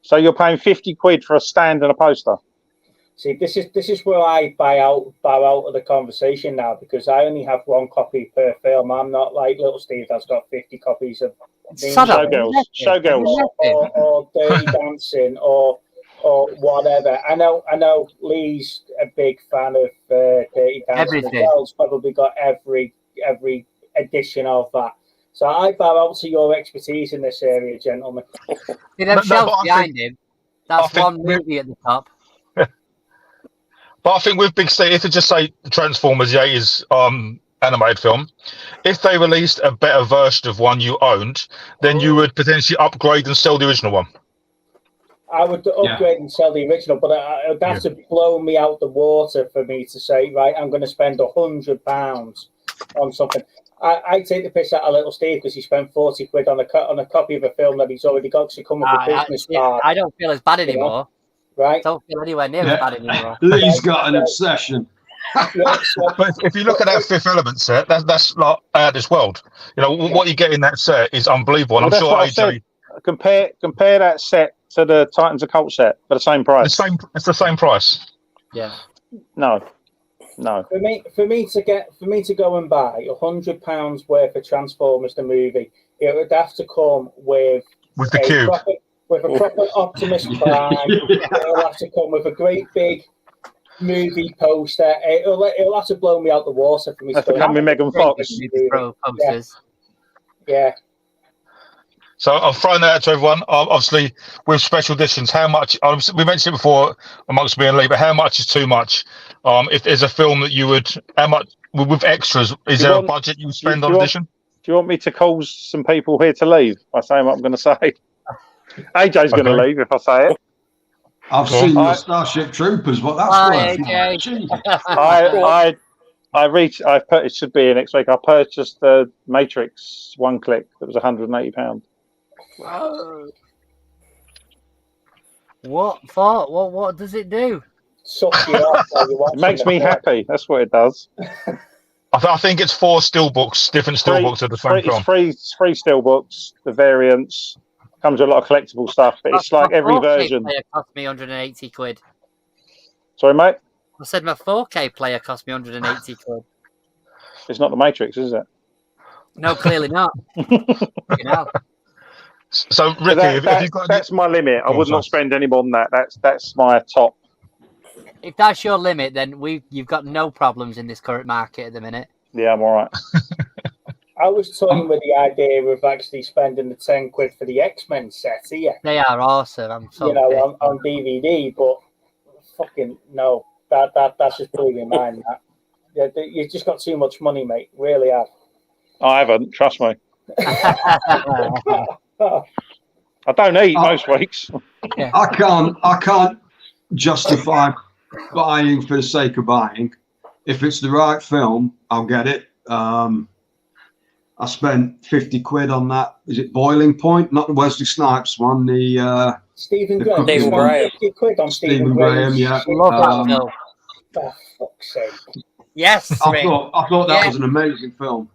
S3: So you're paying 50 quid for a stand and a poster.
S5: See, this is where I bow out of the conversation now because I only have 1 copy per film. I'm not like Little Steve that's got 50 copies of Showgirls or Dirty Dancing or whatever. I know Lee's a big fan of Dirty Dancing as well. He's probably got every edition of that. So I bow out to your expertise in this area, gentlemen.
S6: See them shelves behind him. That's one movie at the top.
S2: But I think with Big Steve, if you just say Transformers, the 80s animated film, if they released a better version of one you owned, then you would potentially upgrade and sell the original one.
S5: I would upgrade and sell the original, but it would have to blow me out the water for me to say, right, I'm going to spend £100 on something. I take the piss out of Little Steve because he spent 40 quid on a copy of a film that he's already got to come with a business card.
S6: I don't feel as bad anymore.
S5: Right?
S6: I don't feel anywhere near as bad anymore.
S1: Lee's got an obsession.
S2: But if you look at that Fifth Element set, that's like out of this world. What you get in that set is unbelievable. And I'm sure AJ
S3: compare that set to the Titans of Cult set for the same price.
S2: It's the same price.
S6: Yeah.
S3: No.
S5: For me to go and buy £100 worth of Transformers the movie, it would have to come with
S2: the cube.
S5: With a proper Optimus Prime. It'll have to come with a great big movie poster. It'll have to blow me out the water for me.
S3: That's to come with Megan Fox.
S5: Yeah.
S2: So I've thrown that out to everyone. Obviously, with special editions, how much? We mentioned it before amongst me and Lee, but how much is too much? If there's a film that you would, how much with extras? Is there a budget you would spend on edition?
S3: Do you want me to cause some people here to leave by saying what I'm going to say? AJ's going to leave if I say it.
S1: I've seen the Starship Troopers. What that's
S6: worth?
S3: It should be next week. I purchased the Matrix one click. That was £180.
S6: What for? What does it do?
S5: suck you off while you're watching.
S3: It makes me happy. That's what it does.
S2: I think it's 4 steelbooks, different steelbooks of the same film.
S3: It's three steelbooks, the variants. Comes with a lot of collectible stuff, but it's like every
S6: 4K
S3: version.
S6: Player cost me 180 quid.
S3: Sorry, mate?
S6: I said my 4K player cost me 180 quid.
S3: It's not the Matrix, is it?
S6: No, clearly not. You know.
S2: So, Ricky,
S3: that's my limit. I would not spend any more than that. That's my top.
S6: If that's your limit, then you've got no problems in this current market at the minute.
S3: Yeah, I'm all right.
S5: I was toying with the idea of actually spending the 10 quid for the X-Men set here.
S6: They are awesome. I'm so
S5: on DVD, but fucking no. That's just blew my mind. That. Yeah, you've just got too much money, mate. Really have.
S3: I haven't. Trust me. I don't eat most weeks.
S6: Yeah.
S1: I can't justify buying for the sake of buying. If it's the right film, I'll get it. I spent 50 quid on that. Is it Boiling Point? Not the Wesley Snipes one. The
S5: Stephen Graham.
S4: Stephen Graham.
S5: 50 quid on Stephen
S1: Graham. Yeah.
S6: Love that film.
S5: For fuck's sake.
S6: Yes.
S1: I thought that was an amazing film.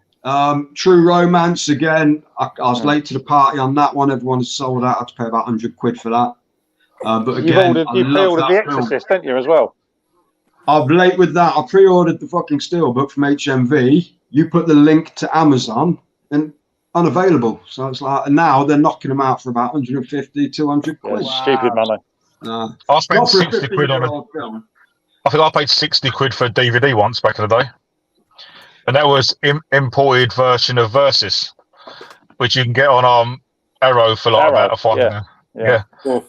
S1: True Romance again. I was late to the party on that one. Everyone is sold out. I had to pay about 100 quid for that. But again,
S3: you pre-ordered The Exorcist, didn't you, as well?
S1: I'm late with that. I pre-ordered the fucking steelbook from HMV. You put the link to Amazon and unavailable. So it's like now they're knocking them out for about 150, 200 quid.
S3: Wow. Stupid money.
S2: I spent 60 quid on it.
S1: Film.
S2: I think I paid 60 quid for a DVD once back in the day. And that was imported version of Versus, which you can get on Arrow for like about a £5. Yeah.
S1: Well,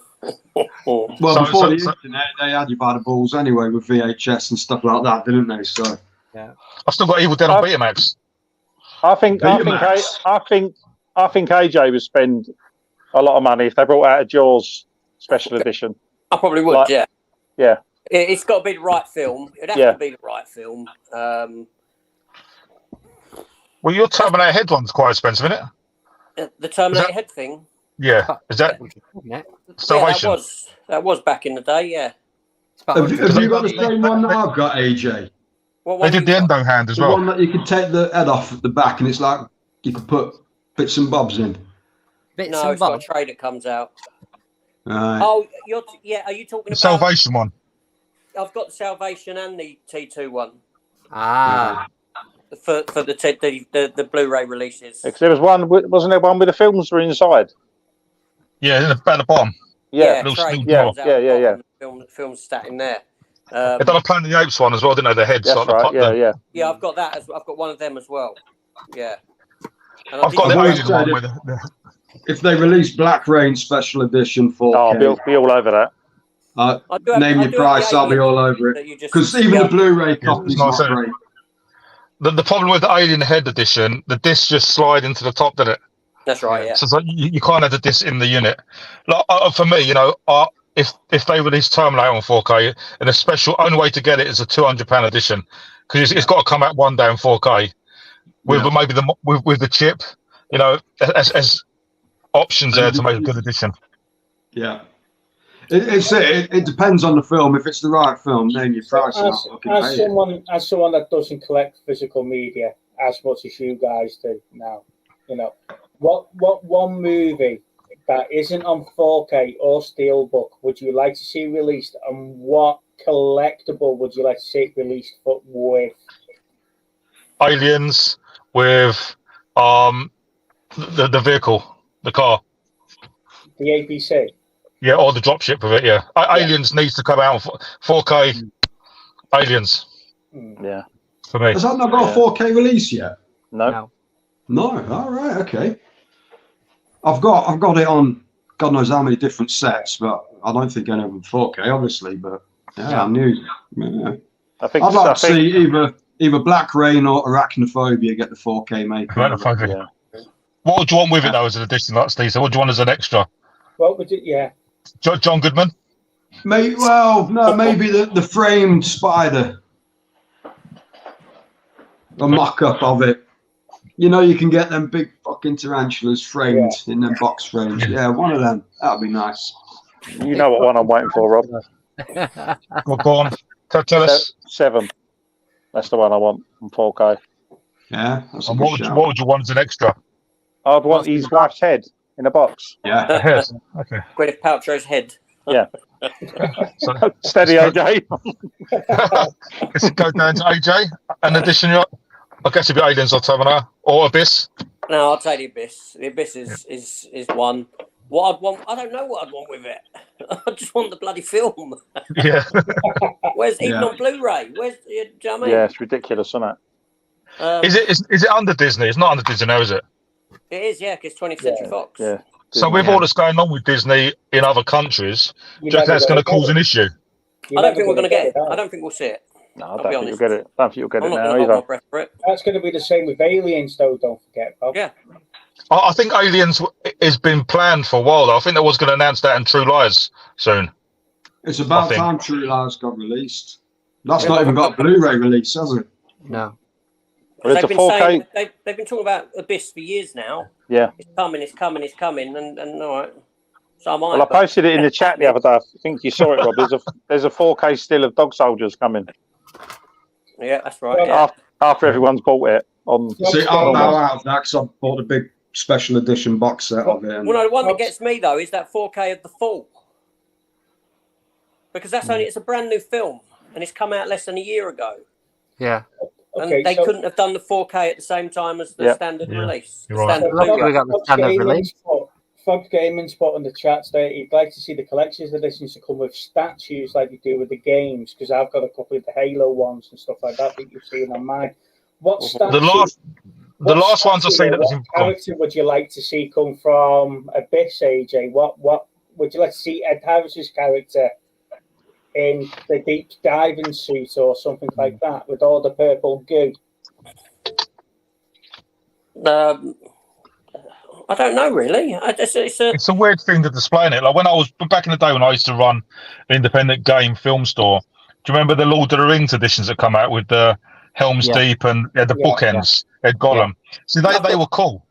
S1: before the internet, they had you by the balls anyway with VHS and stuff like that, didn't they? So
S6: yeah,
S2: I've still got Evil Dead on Betamax.
S3: I think AJ would spend a lot of money if they brought out a Jaws special edition.
S4: I probably would.
S3: Yeah.
S4: It's got to be the right film. It'd have to be the right film.
S2: Well, your Terminator Head one's quite expensive, isn't
S4: it? The Terminator Head thing.
S2: Yeah, is that Salvation?
S4: Yeah, that was back in the day. Yeah.
S1: Have you got the same one that I've got, AJ?
S2: They did the Endo hand as well.
S1: The one that you can take the head off at the back, and it's like you can put bits and bobs in.
S4: It's got a tray that comes out.
S1: Oh,
S4: are you talking about
S2: the Salvation one?
S4: I've got the Salvation and the T2 one. For the Blu-ray releases.
S3: Because there was one, wasn't there one with the films were inside?
S2: Yeah, at the bottom.
S3: Yeah.
S4: Film stat in there.
S2: They've done a Planet of the Apes one as well, didn't they? The heads.
S3: That's
S2: like
S3: right.
S4: Yeah, I've got that. I've got one of them as well. Yeah.
S2: I've got the Alien one with
S1: if they release Black Rain Special Edition 4K,
S3: I'll be all over that.
S1: Name your price, I'll be all over it. Because even the Blu-ray copy's not great.
S2: The problem with the Alien Head Edition, the discs just slide into the top, doesn't it?
S4: That's right, yeah.
S2: So it's like you can't have the disc in the unit. Like, for me, if they release Terminator on 4K, and the special only way to get it is a £200 edition, because it's got to come out one day in 4K with maybe with the chip, as options there to make a good edition.
S1: Yeah. It depends on the film. If it's the right film, then your price.
S5: As someone that doesn't collect physical media as much as you guys do now, what one movie that isn't on 4K or Steelbook would you like to see released, and what collectible would you like to see released with?
S2: Aliens with the vehicle, the car,
S5: the APC.
S2: Yeah, or the dropship of it. Yeah, Aliens needs to come out on 4K. Aliens.
S3: Yeah.
S2: For me.
S1: Has that not got a 4K release yet?
S3: No.
S1: All right. Okay. I've got it on God knows how many different sets, but I don't think any of them 4K, obviously. But I knew. Yeah. I'd like to see either Black Rain or Arachnophobia get the 4K maker.
S2: Arachnophobia. Yeah. What would you want with it though as an addition, like Steve? So what do you want as an extra?
S5: What would it? Yeah.
S2: John Goodman?
S1: Maybe the framed spider. A mock-up of it. You can get them big fucking tarantulas framed in them box frames. Yeah, one of them. That'd be nice.
S3: You know what one I'm waiting for, Rob.
S2: Go on. Tell us.
S3: 7. That's the one I want from 4K.
S1: Yeah, that's a
S2: And
S1: good
S2: what
S1: shout.
S2: would you want as an extra?
S3: I'd want his wife's head in a box.
S1: Yeah.
S2: Ahead. Okay.
S4: Gwyneth Paltrow's head.
S3: Yeah.
S2: So,
S3: Steady, AJ.
S2: let's go down to AJ. An addition, I guess it'd be Aliens or Terminator or Abyss.
S4: No, I'll take the Abyss. The Abyss is one. What I'd want, I don't know what I'd want with it. I just want the bloody film.
S2: Yeah.
S4: Where's even
S1: Yeah.
S4: on Blu-ray? Where's do you know what I mean?
S3: Yeah, it's ridiculous, isn't it?
S2: Is it under Disney? It's not under Disney now, is it?
S4: It is, yeah, because 20th Century Fox.
S3: Yeah.
S2: So with all that's going on with Disney in other countries, do you think that's going to cause an issue?
S4: I don't think we're going to get it. I don't think we'll see it.
S3: No, I
S4: I'll
S3: don't
S4: be
S3: think
S4: honest.
S3: you'll get it. I don't think you'll get
S4: I'm
S3: it
S4: not
S3: now
S4: going to hold my
S3: either.
S4: breath for it.
S5: That's going to be the same with Aliens, though. Don't forget, Bob.
S4: Yeah.
S2: I think Aliens has been planned for a while, though. I think they was going to announce that in True Lies soon.
S1: It's about
S2: think.
S1: time True Lies got released. That's not even got a Blu-ray release, has it?
S6: No.
S3: Well, it's a
S4: They've been
S3: 4K.
S4: saying they've been talking about Abyss for years now.
S3: Yeah.
S4: It's coming, and all right. So am I.
S3: Well, I posted it in the chat the other day. I think you saw it, Rob. There's a 4K still of Dog Soldiers coming
S4: Yeah, that's right. Yeah.
S3: after everyone's bought it.
S1: See, I'll bow out of that because I bought a big special edition box set of it.
S4: Well, no, the one that gets me though is that 4K of The Fall, because that's it's a brand new film and it's come out less than a year ago.
S6: Yeah.
S4: And they couldn't have done the 4K at the same time as the standard release.
S2: You're right.
S4: Standard
S6: Lucky
S4: Blu-ray.
S6: we got the standard release.
S5: Fox Gaming spot on the chat today. He'd like to see the collector's editions to come with statues like you do with the games, because I've got a couple of the Halo ones and stuff like that you've seen on mine. What statue?
S2: The last ones I've seen that was
S5: What character would you like to see come from Abyss, AJ? What would you like to see Ed Harris's character in the deep diving suit or something like that with all the purple goo?
S4: I don't know really.
S2: It's a weird thing to display in it. Like when I was back in the day when I used to run an independent game film store. Do you remember the Lord of the Rings editions that come out with the Helm's Deep and the bookends? Ed Gollum. See, they were cool.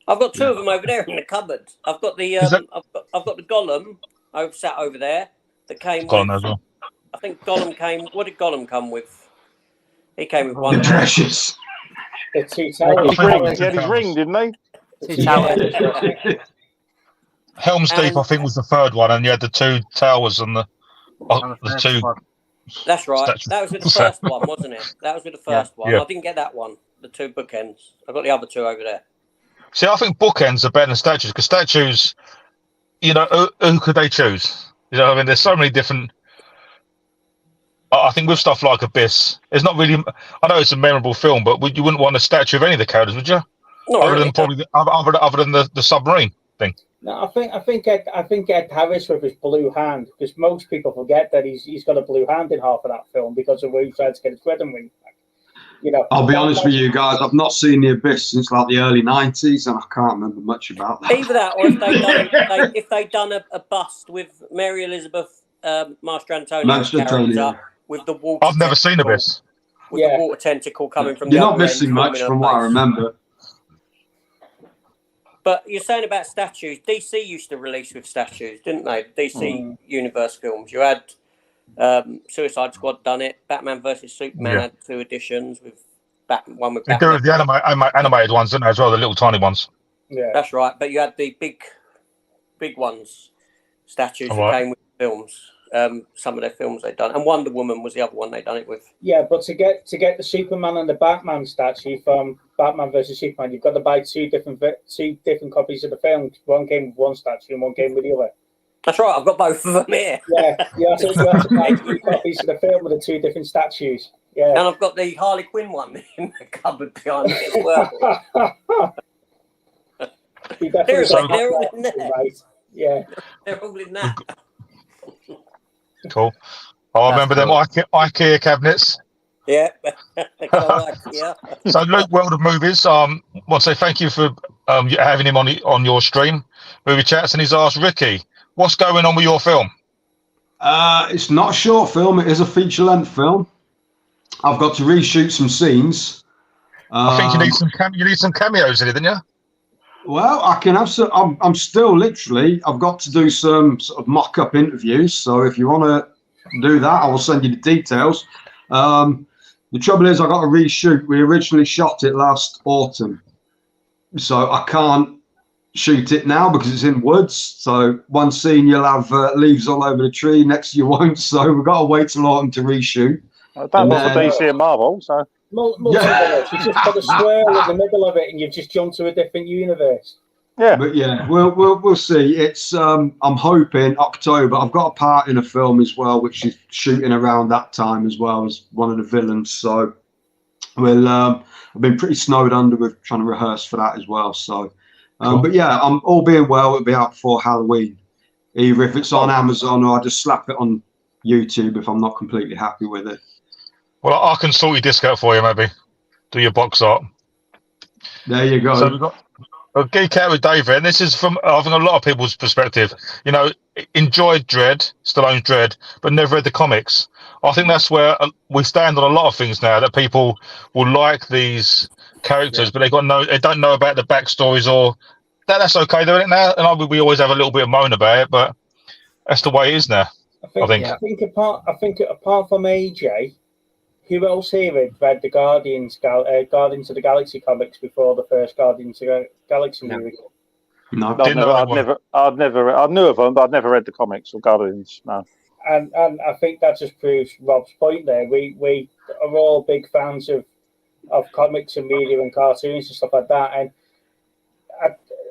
S4: I've got two of them over there in the cupboard. I've got the I've got the Gollum sat over there that came.
S2: Gollum as well.
S4: I think Gollum came. What did Gollum come with? He came with one.
S1: The Precious.
S5: The two towers.
S3: He had his ring, didn't he?
S2: Helm's Deep, I think, was the third one, and you had the two towers and the two.
S4: That's right.
S2: Statues.
S4: That was with the first one, wasn't it? That was with the first one.
S2: Yeah.
S4: I didn't get that one. The two bookends. I got the other two over there.
S2: See, I think bookends are better than statues because statues, who could they choose? I mean, there's so many different. I think with stuff like Abyss, it's not really. I know it's a memorable film, but you wouldn't want a statue of any of the characters, would you? Other than probably other than the submarine thing.
S5: No, I think Ed Harris with his blue hand, because most people forget that he's got a blue hand in half of that film because of where he tried to get his wedding ring back.
S1: I'll be honest with you guys, I've not seen The Abyss since like the early 90s, and I can't remember much about that.
S4: Either that, or if they'd done a bust with Mary Elizabeth Mastrantonio's character with the water.
S2: I've never seen Abyss.
S4: With the water tentacle coming from.
S1: You're not missing much from what I remember.
S4: But you're saying about statues. DC used to release with statues, didn't they? DC Universe films. You had Suicide Squad done it. Batman versus Superman had 2 editions with one with
S2: Batman. They do the animated ones, didn't they, as well, the little tiny ones.
S5: Yeah,
S4: that's right. But you had the big ones, statues that came with films. Some of their films they'd done, and Wonder Woman was the other one they'd done it with.
S5: Yeah, but to get the Superman and the Batman statue from Batman versus Superman, you've got to buy two different copies of the film. One came with one statue and one came with the other.
S4: That's right. I've got both of them here.
S5: Yeah, you have to buy 2 copies of the film with the 2 different statues. Yeah,
S4: and I've got the Harley Quinn one in the cupboard behind me as well. Seriously, they're all in there.
S5: Right. Yeah,
S4: they're all in that.
S2: Cool. I remember them IKEA cabinets.
S4: Yeah.
S2: So Luke, World of Movies. Want to say thank you for having him on your stream, Movie Chats, and he's asked Ricky, what's going on with your film?
S1: It's not a short film. It is a feature-length film. I've got to reshoot some scenes.
S2: I think you need some cameos in it, didn't you?
S1: Well, I can have some. I'm still literally. I've got to do some sort of mock-up interviews. So if you want to do that. I will send you the details. The trouble is, I got to reshoot. We originally shot it last autumn, so I can't shoot it now because it's in woods. So one scene you'll have leaves all over the tree, next you won't. So we've got to wait till autumn to reshoot.
S3: I don't want for DC and Marvel, so.
S5: Multiverse. You just put a swirl in the middle of it, and you've just jumped to a different universe.
S3: Yeah,
S1: but yeah, we'll see. It's I'm hoping October. I've got a part in a film as well, which is shooting around that time as well as one of the villains. So we'll I've been pretty snowed under with trying to rehearse for that as well. So,
S2: Cool.
S1: but yeah, I'm all being well. It'll be out before Halloween, either if it's on Amazon or I just slap it on YouTube if I'm not completely happy with it.
S2: Well, I can sort your disc out for you, maybe. Do your box art.
S1: There you go.
S2: So we've got a Geek Out with David, and this is from, I think, a lot of people's perspective. You know, enjoyed Dredd, Stallone's Dredd, but never read the comics. I think that's where we stand on a lot of things now, that people will like these characters, but they don't know about the backstories, or that's okay doing it now. And we always have a little bit of moan about it, but that's the way it is now. I think
S5: apart from AJ, who else here had read the Guardians of the Galaxy comics before the first Guardians of the Galaxy movie?
S1: No,
S3: I'd never. I knew of them, but I'd never read the comics or Guardians. No.
S5: And I think that just proves Rob's point there. We are all big fans of comics and media and cartoons and stuff like that. And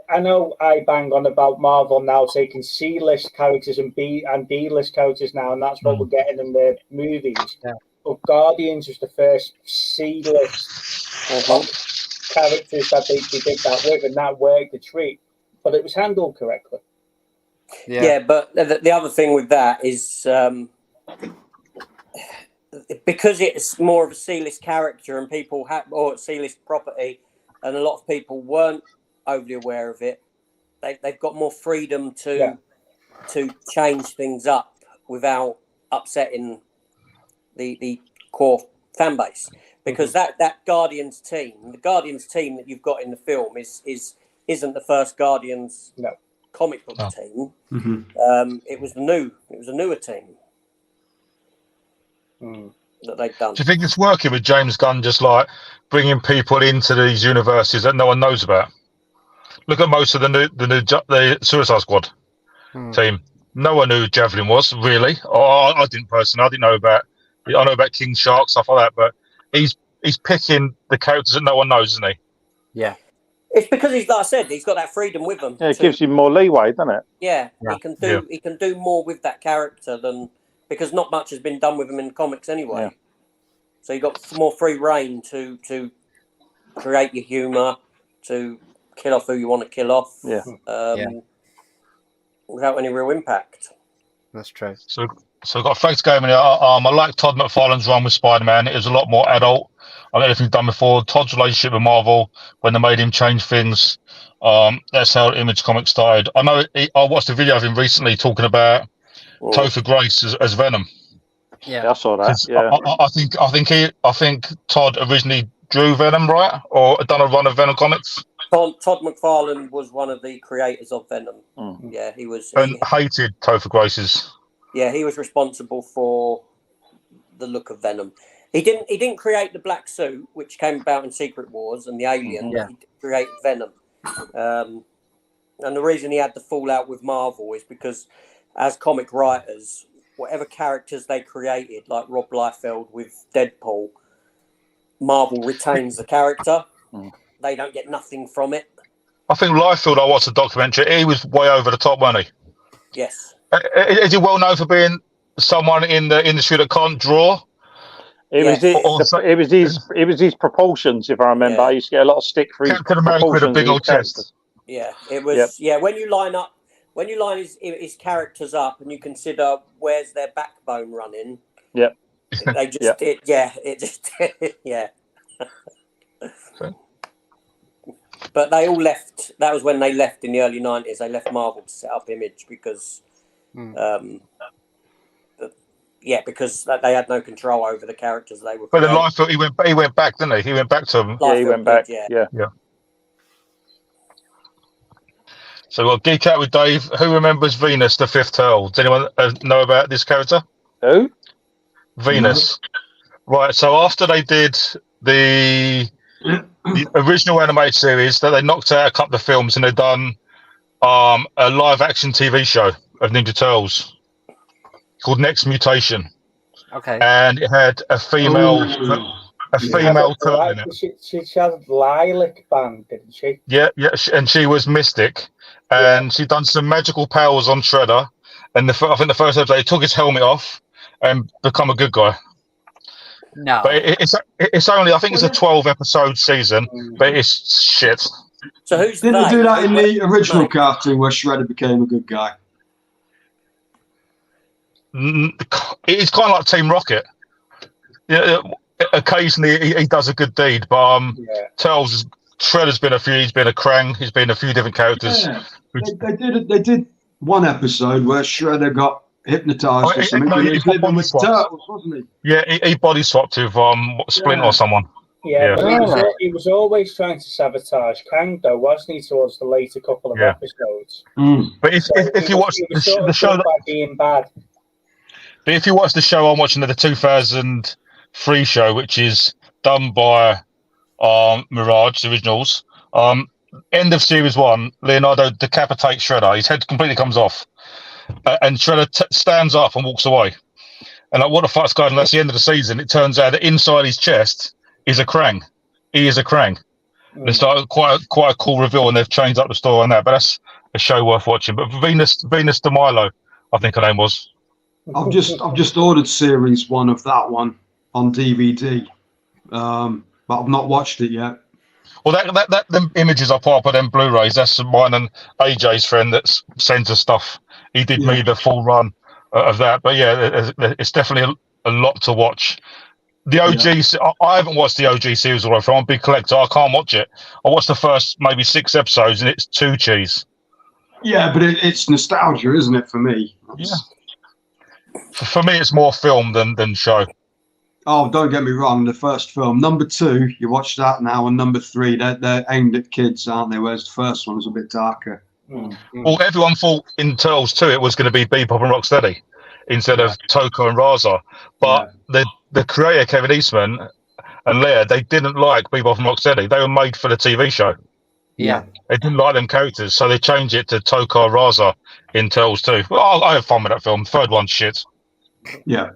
S5: I know I bang on about Marvel now taking C-list characters and D-list characters now, and that's what we're getting in the movies.
S6: Yeah.
S5: But Guardians was the first C-list characters that they did that with, and that worked a treat. But it was handled correctly.
S4: Yeah, but the other thing with that is because it's more of a C-list character and people or C-list property, and a lot of people weren't overly aware of it. They've got more freedom to change things up without upsetting the core fan base, because that Guardians team, the Guardians team that you've got in the film isn't the first Guardians comic book team.
S1: Mm-hmm.
S4: It was a newer team that they've done.
S2: Do you think it's working with James Gunn, just like bringing people into these universes that no one knows about? Look at most of the Suicide Squad team. No one knew who Javelin was, really. I didn't personally. I know about King Shark, stuff like that, but he's picking the characters that no one knows, isn't he?
S6: Yeah.
S4: It's because he's, like I said, he's got that freedom with him.
S3: Yeah, it gives him more leeway, doesn't it?
S4: Yeah, he can do more with that character because not much has been done with him in the comics anyway. Yeah. So you've got more free reign to create your humour, to kill off who you want to kill off, without any real impact.
S6: That's true.
S2: So we've got Frank's game in here. I like Todd McFarlane's run with Spider-Man. It was a lot more adult. I don't know if you've done before. Todd's relationship with Marvel, when they made him change things, that's how Image Comics started. I know I watched a video of him recently talking about Topher Grace as Venom.
S3: Yeah, I saw that. Yeah,
S2: I think Todd originally drew Venom, right, or done a run of Venom comics.
S4: Todd McFarlane was one of the creators of Venom. Yeah, he was.
S2: And hated Topher Grace's.
S4: Yeah, he was responsible for the look of Venom. He didn't create the black suit, which came about in Secret Wars, and the alien. He created Venom. And the reason he had the fallout with Marvel is because, as comic writers, whatever characters they created, like Rob Liefeld with Deadpool, Marvel retains the character. They don't get nothing from it.
S2: I think Liefeld, I watched the documentary, he was way over the top, wasn't he?
S4: Yes.
S2: Is he well known for being someone in the industry that can't draw?
S3: It was his proportions, if I remember. I used to get a lot of stick for his
S2: Captain America with a big old chest.
S4: Yeah, it was. Yeah, when you line his characters up and you consider where's their backbone running.
S3: Yeah.
S4: They just But they all left. That was when they left in the early 90s. They left Marvel to set up Image because because they had no control over the characters they were.
S2: But then Liefeld, he went back, didn't he? He went back to them.
S3: Yeah, he went back. Yeah.
S2: So we'll geek out with Dave. Who remembers Venus, the Fifth Turtle? Does anyone know about this character?
S3: Who?
S2: Venus. Right. So after they did the original animated series, that they knocked out a couple of films, and they've done a live action TV show of Ninja Turtles called Next Mutation.
S6: Okay.
S2: And it had a female turtle in it.
S5: She had Lilac Band, didn't she?
S2: Yeah, and she was Mystic, and she'd done some magical powers on Shredder. And I think the first episode, he took his helmet off and become a good guy.
S6: No,
S2: But it's only, I think it's a 12-episode season, but it's shit.
S4: So who's
S1: Didn't they do that in the original cartoon where Shredder became a good guy?
S2: It's kind of like Team Rocket. Yeah, occasionally he does a good deed, but Shredder's been he's been a Krang, he's been a few different characters.
S1: Yeah. They did one episode where Shredder got hypnotized or something. He was living with turtles, wasn't he?
S2: Yeah, he body swapped with Splint or someone.
S5: Yeah, but he was always trying to sabotage Kang, though, wasn't he, towards the later couple of episodes?
S2: But if you watch the show,
S5: being bad.
S2: But if you watch the show, I'm watching the 2003 show, which is done by Mirage, the originals. End of series 1, Leonardo decapitates Shredder. His head completely comes off, and Shredder stands up and walks away. And like, what the fuck's going on? That's the end of the season. It turns out that inside his chest is a Krang. He is a Krang. It's like quite a cool reveal, and they've changed up the story on that. But that's a show worth watching. But Venus de Milo, I think her name was.
S1: I've just ordered series 1 of that one on DVD, but I've not watched it yet.
S2: Well, that them images I put up of them Blu-rays, that's mine and AJ's friend that sends us stuff. He did me the full run of that. But yeah, it's definitely a lot to watch. The OG, I haven't watched the OG series all the way through. I'm a big collector. I can't watch it. I watched the first maybe 6 episodes, and it's too cheese.
S1: Yeah, but it's nostalgia, isn't it, for me?
S2: Yeah. For me, it's more film than show.
S1: Oh, don't get me wrong. The first film, number 2, you watch that now, and number 3, they're aimed at kids, aren't they? Whereas the first one was a bit darker.
S2: Well, everyone thought in Turtles 2 it was going to be Bebop and Rocksteady instead of Toko and Raza. But the creator, Kevin Eastman and Leia, they didn't like Bebop and Rocksteady. They were made for the TV show.
S6: Yeah.
S2: They didn't like them characters, so they changed it to Toko and Raza in Turtles 2. Well, I had fun with that film. Third one's shit.
S1: Yeah.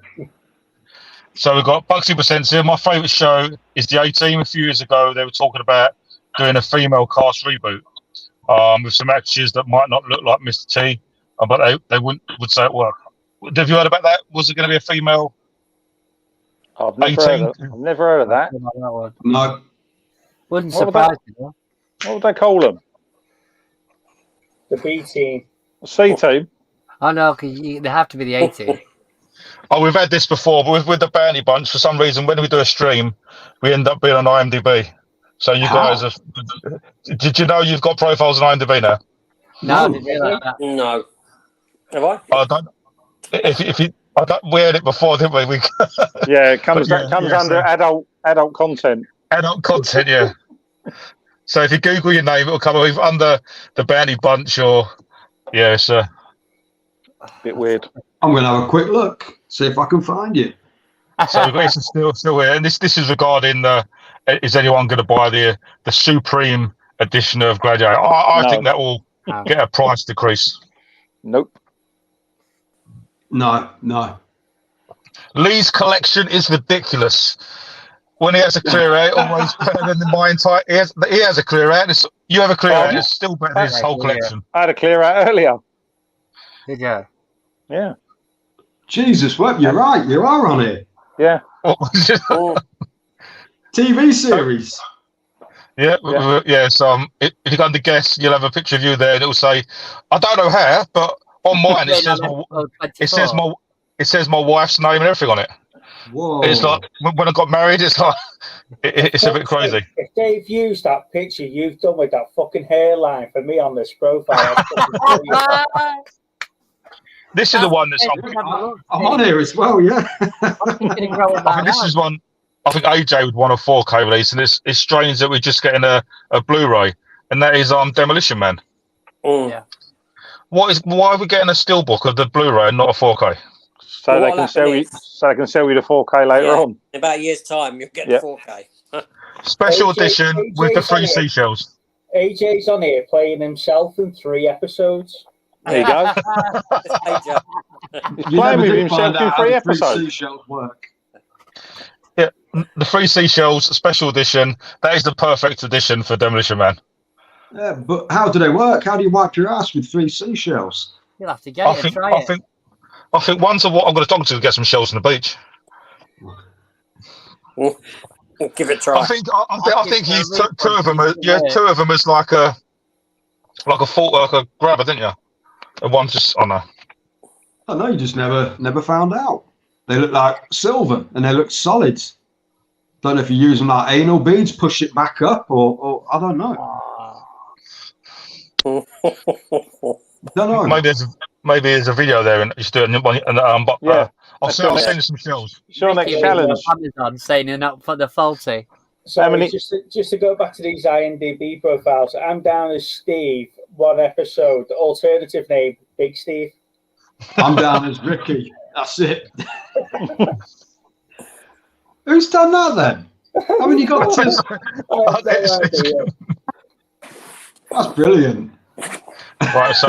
S2: So we've got Bugsy Placencia. My favourite show is The A-Team. A few years ago, they were talking about doing a female cast reboot with some actors that might not look like Mr. T, but they would say it worked. Have you heard about that? Was it going to be a female?
S3: I've never heard of that.
S1: No.
S6: Wouldn't surprise me.
S3: What would they call them?
S5: The B team.
S3: C team.
S6: Oh no, because they have to be the A team.
S2: Oh, we've had this before, but with the Bounty Bunch, for some reason, when we do a stream, we end up being on IMDb. So you guys have... Did you know you've got profiles on IMDb now?
S6: No, I didn't realize that.
S4: No. Have I?
S2: I don't... If you... we had it before, didn't we?
S3: Yeah, it comes under adult content.
S2: Adult content, yeah. So if you Google your name, it'll come up under the Bounty Bunch or... Yeah, it's a
S3: bit weird.
S1: I'm going to have a quick look, see if I can find you.
S2: So it's still here. And this is regarding is anyone going to buy the Supreme edition of Gladiator? I think that will get a price decrease.
S3: Nope.
S1: No.
S2: Lee's collection is ridiculous. When he has a clear out, always better than my entire. He has a clear out. You have a clear out. It's still better than his whole collection.
S3: I had a clear out earlier.
S6: Did you?
S3: Yeah.
S1: Jesus, Webb, you're right. You are on it.
S3: Yeah.
S1: TV series.
S2: Yeah. So if you're going to guess, you'll have a picture of you there, and it'll say, I don't know how, but on mine it says my wife's name and everything on it.
S1: Whoa.
S2: It's like when I got married, it's like it's a bit crazy.
S5: If they've used that picture you've done with that fucking hairline for me on this profile,
S2: this is the one that's
S1: I'm on here as well, yeah.
S2: This is one I think AJ would want a 4K release, and it's strange that we're just getting a Blu-ray, and that is Demolition Man.
S4: Yeah.
S2: Why are we getting a steelbook of the Blu-ray and not a 4K?
S3: So they can sell you. So they can sell you the 4K later on.
S4: In about a year's time, you'll get the 4K.
S2: Special edition with the 3 seashells.
S5: AJ's on here playing himself in 3 episodes.
S3: There you go. He's playing with himself in 3 episodes.
S1: Seashells work.
S2: Yeah, the 3 seashells special edition. That is the perfect edition for Demolition Man.
S1: Yeah, but how do they work? How do you wipe your ass with 3 seashells?
S6: You'll have to get it and try it.
S2: I think one's of what I'm going to talk to get some shells on the beach.
S4: Give it a try.
S2: I think he's two of them. Two of them is like a grabber, didn't you? And one's just no.
S1: I know, you just never found out. They look like silver and they look solid. Don't know if you use them like anal beads, push it back up, or I don't know. Don't know.
S2: Maybe there's a video there and he's doing I'll send you some shells.
S3: Sure, next challenge.
S6: Amazon saying you're not for the faulty.
S5: So just to go back to these IMDb profiles, I'm down as Steve. 1 episode. Alternative name, Big Steve.
S1: I'm down as Ricky. That's it. Who's done that then? How many you got? That's brilliant.
S2: Right, so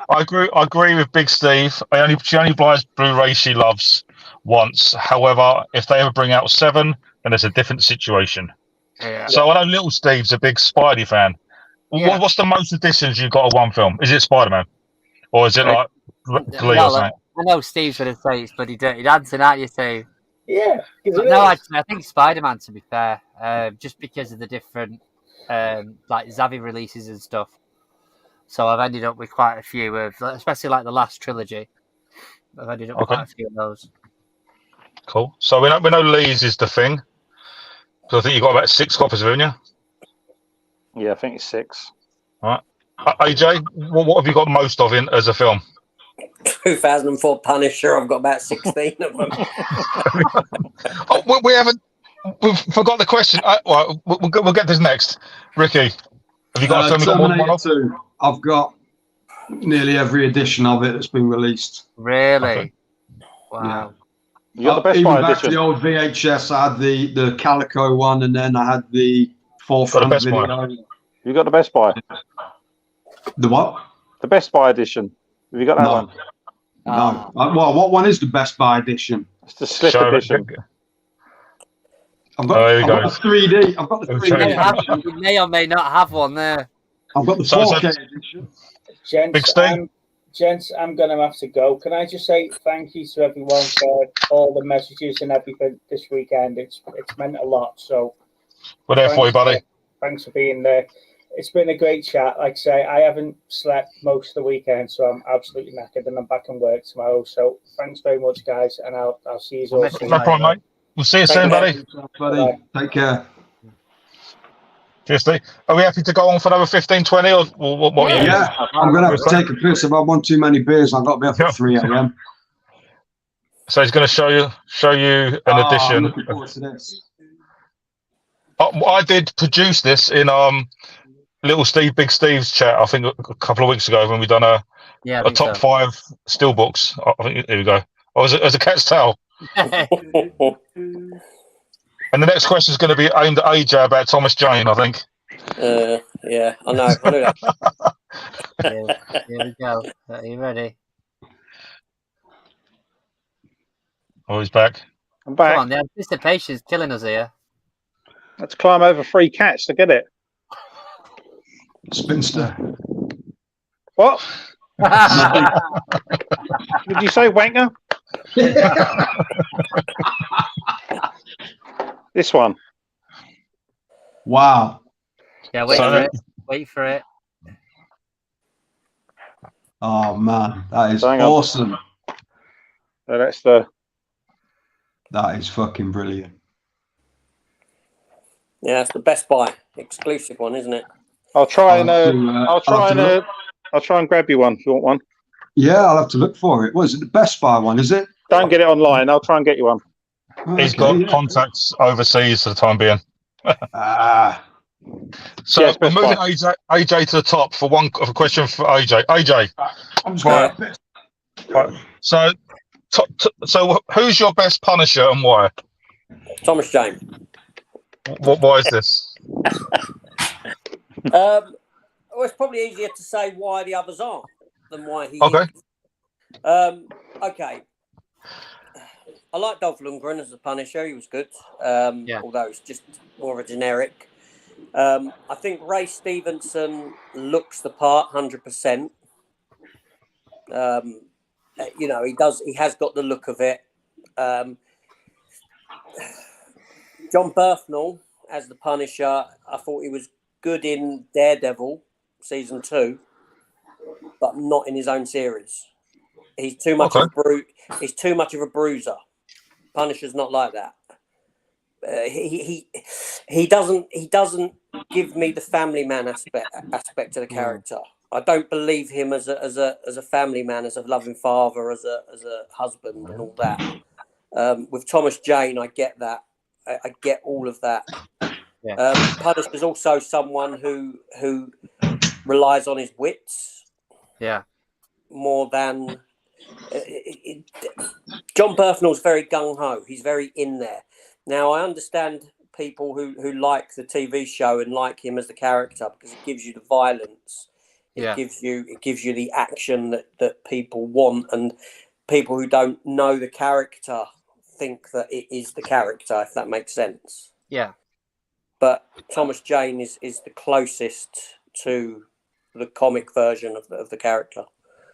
S2: I agree with Big Steve. She only buys Blu-ray she loves once. However, if they ever bring out 7, then it's a different situation.
S6: Yeah.
S2: So I know Little Steve's a big Spidey fan.
S6: Yeah.
S2: What's the most editions you've got of one film? Is it Spider-Man, or is it like Glee or something?
S6: I know Steve's going to say it's bloody Dirty Dancing, aren't you, Steve?
S5: Yeah.
S6: No, actually, I think Spider-Man, to be fair, just because of the different like Zavi releases and stuff. So I've ended up with quite a few of, especially like the last trilogy. I've ended up with quite a few of those.
S2: Cool. So we know Lee's is the thing. So I think you got about 6 copies of it, haven't you?
S3: Yeah, I think it's 6.
S2: All right. AJ, what have you got most of in as a film?
S4: 2004 Punisher. I've got about 16 of them.
S2: We've forgot the question. We'll get this next. Ricky, have you got a film?
S1: Terminator 2. I've got nearly every edition of it that's been released.
S6: Really?
S2: Okay.
S6: Wow.
S3: You got the Best Buy
S1: back
S3: edition.
S1: to the old VHS, I had the Calico one, and then I had the 4-front video.
S3: You got the Best Buy.
S1: The what?
S3: The Best Buy edition. Have you got that one?
S1: No. Well, what one is the Best Buy edition?
S3: It's the slip edition.
S1: I've got the 3D. I've got the 3D.
S6: You may or may not have one there.
S1: I've got the 4K edition.
S5: Gents, I'm going to have to go. Can I just say thank you to everyone for all the messages and everything this weekend? It's meant a lot. So
S2: we're there for you, buddy.
S5: Thanks for being there. It's been a great chat. Like I say, I haven't slept most of the weekend, so I'm absolutely knackered, and I'm back on work tomorrow. So thanks very much, guys, and I'll see you all soon.
S2: No problem, mate. We'll see you soon, buddy.
S1: Take care.
S2: Cheers, Steve. Are we happy to go on for another 15, 20, or what?
S1: Yeah, I'm going to have to take a piss. If I want too many beers, I've got to be up at 3 a.m.
S2: So he's going to show you an edition.
S1: I'm looking forward to this.
S2: I did produce this in Little Steve, Big Steve's chat. I think a couple of weeks ago when we done a top 5 steelbooks. I think here we go. As a cat's tail. And the next question is going to be aimed at AJ about Thomas Jane, I think.
S4: Yeah, I know that.
S6: Here we go. Are you ready?
S2: Oh, he's back.
S3: I'm back.
S6: Come on, the anticipation is killing us here.
S3: Let's climb over 3 cats to get it.
S1: Spinster.
S3: What? Did you say wanker? This one.
S1: Wow.
S6: Yeah, wait for it.
S1: Oh man, that is awesome.
S3: So
S1: that is fucking brilliant.
S4: Yeah, it's the Best Buy exclusive one, isn't it?
S3: I'll try and grab you one if you want one.
S1: Yeah, I'll have to look for it. What is it? The Best Buy one, is it?
S3: Don't get it online. I'll try and get you one.
S2: He's got contacts overseas for the time being. So
S3: yes,
S2: we're moving AJ to the top for a question for AJ. AJ,
S1: I'm just right.
S2: So So, who's your best Punisher and why?
S4: Thomas Jane.
S2: Why is this?
S4: Well, it's probably easier to say why the others aren't than why he
S2: Okay.
S4: is. Okay. I like Dolph Lundgren as the Punisher. He was good. Although it's just more of a generic. I think Ray Stevenson looks the part 100%. You know, he does. He has got the look of it. John Bernthal as the Punisher, I thought he was good in Daredevil season 2, but not in his own series. He's too much of a He's too much of a bruiser. Punisher's not like that. He doesn't give me the family man aspect of the character. I don't believe him as a family man, as a loving father, as a husband, and all that. With Thomas Jane, I get that. I get all of that.
S6: Yeah.
S4: Punisher's also someone who relies on his wits.
S6: Yeah.
S4: More than John Bernthal's very gung ho. He's very in there. Now I understand people who like the TV show and like him as the character because it gives you the violence. It gives you the action that people want, and people who don't know the character think that it is the character, if that makes sense.
S6: Yeah.
S4: But Thomas Jane is the closest to the comic version of the character.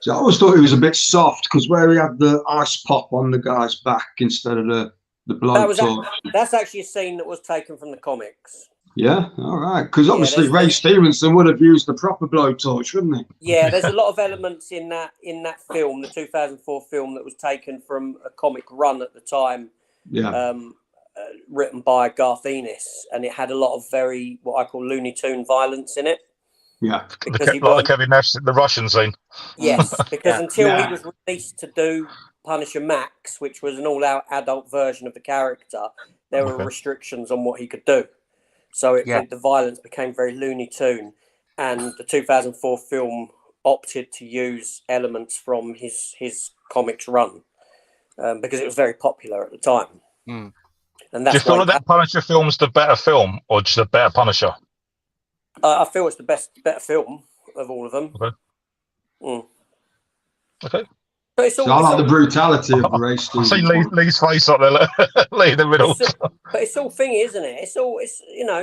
S1: So I always thought he was a bit soft because where he had the ice pop on the guy's back instead of the blowtorch.
S4: That's actually a scene that was taken from the comics.
S1: Yeah, all right. Because obviously Ray Stevenson would have used the proper blowtorch, wouldn't he?
S4: Yeah, there's a lot of elements in that film, the 2004 film, that was taken from a comic run at the time.
S1: Yeah.
S4: Written by Garth Ennis, and it had a lot of very what I call Looney Tune violence in it.
S1: Yeah,
S2: like Kevin Nash, the Russian scene.
S4: Yes, because until he was released to do Punisher Max, which was an all-out adult version of the character, there were restrictions on what he could do. So the violence became very Looney Tune, and the 2004 film opted to use elements from his comics run because it was very popular at the time.
S6: Mm.
S4: And
S2: do you feel like that Punisher film's the better film, or just a better Punisher?
S4: I feel it's the better film of all of them.
S2: Okay. Okay.
S4: But it's all,
S1: I like the brutality of Ray Stevenson.
S2: I see Lee's face up there, Lee in the middle.
S4: But it's all thingy, isn't it? It's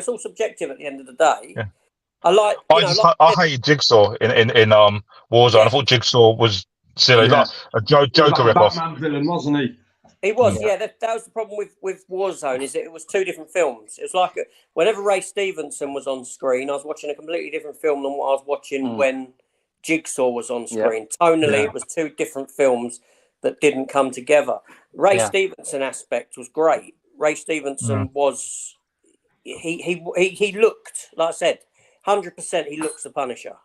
S4: all subjective at the end of the day.
S2: Yeah.
S4: I
S2: hated Jigsaw in Warzone. Yeah. I thought Jigsaw was silly, like a Joker rip-off.
S1: Batman villain, wasn't he?
S4: He was, that was the problem with Warzone, is that it was two different films. It was like whenever Ray Stevenson was on screen, I was watching a completely different film than what I was watching when Jigsaw was on screen. Tonally, it was two different films that didn't come together. Ray Stevenson aspect was great. Ray Stevenson was he looked, like I said, 100%. He looks the Punisher.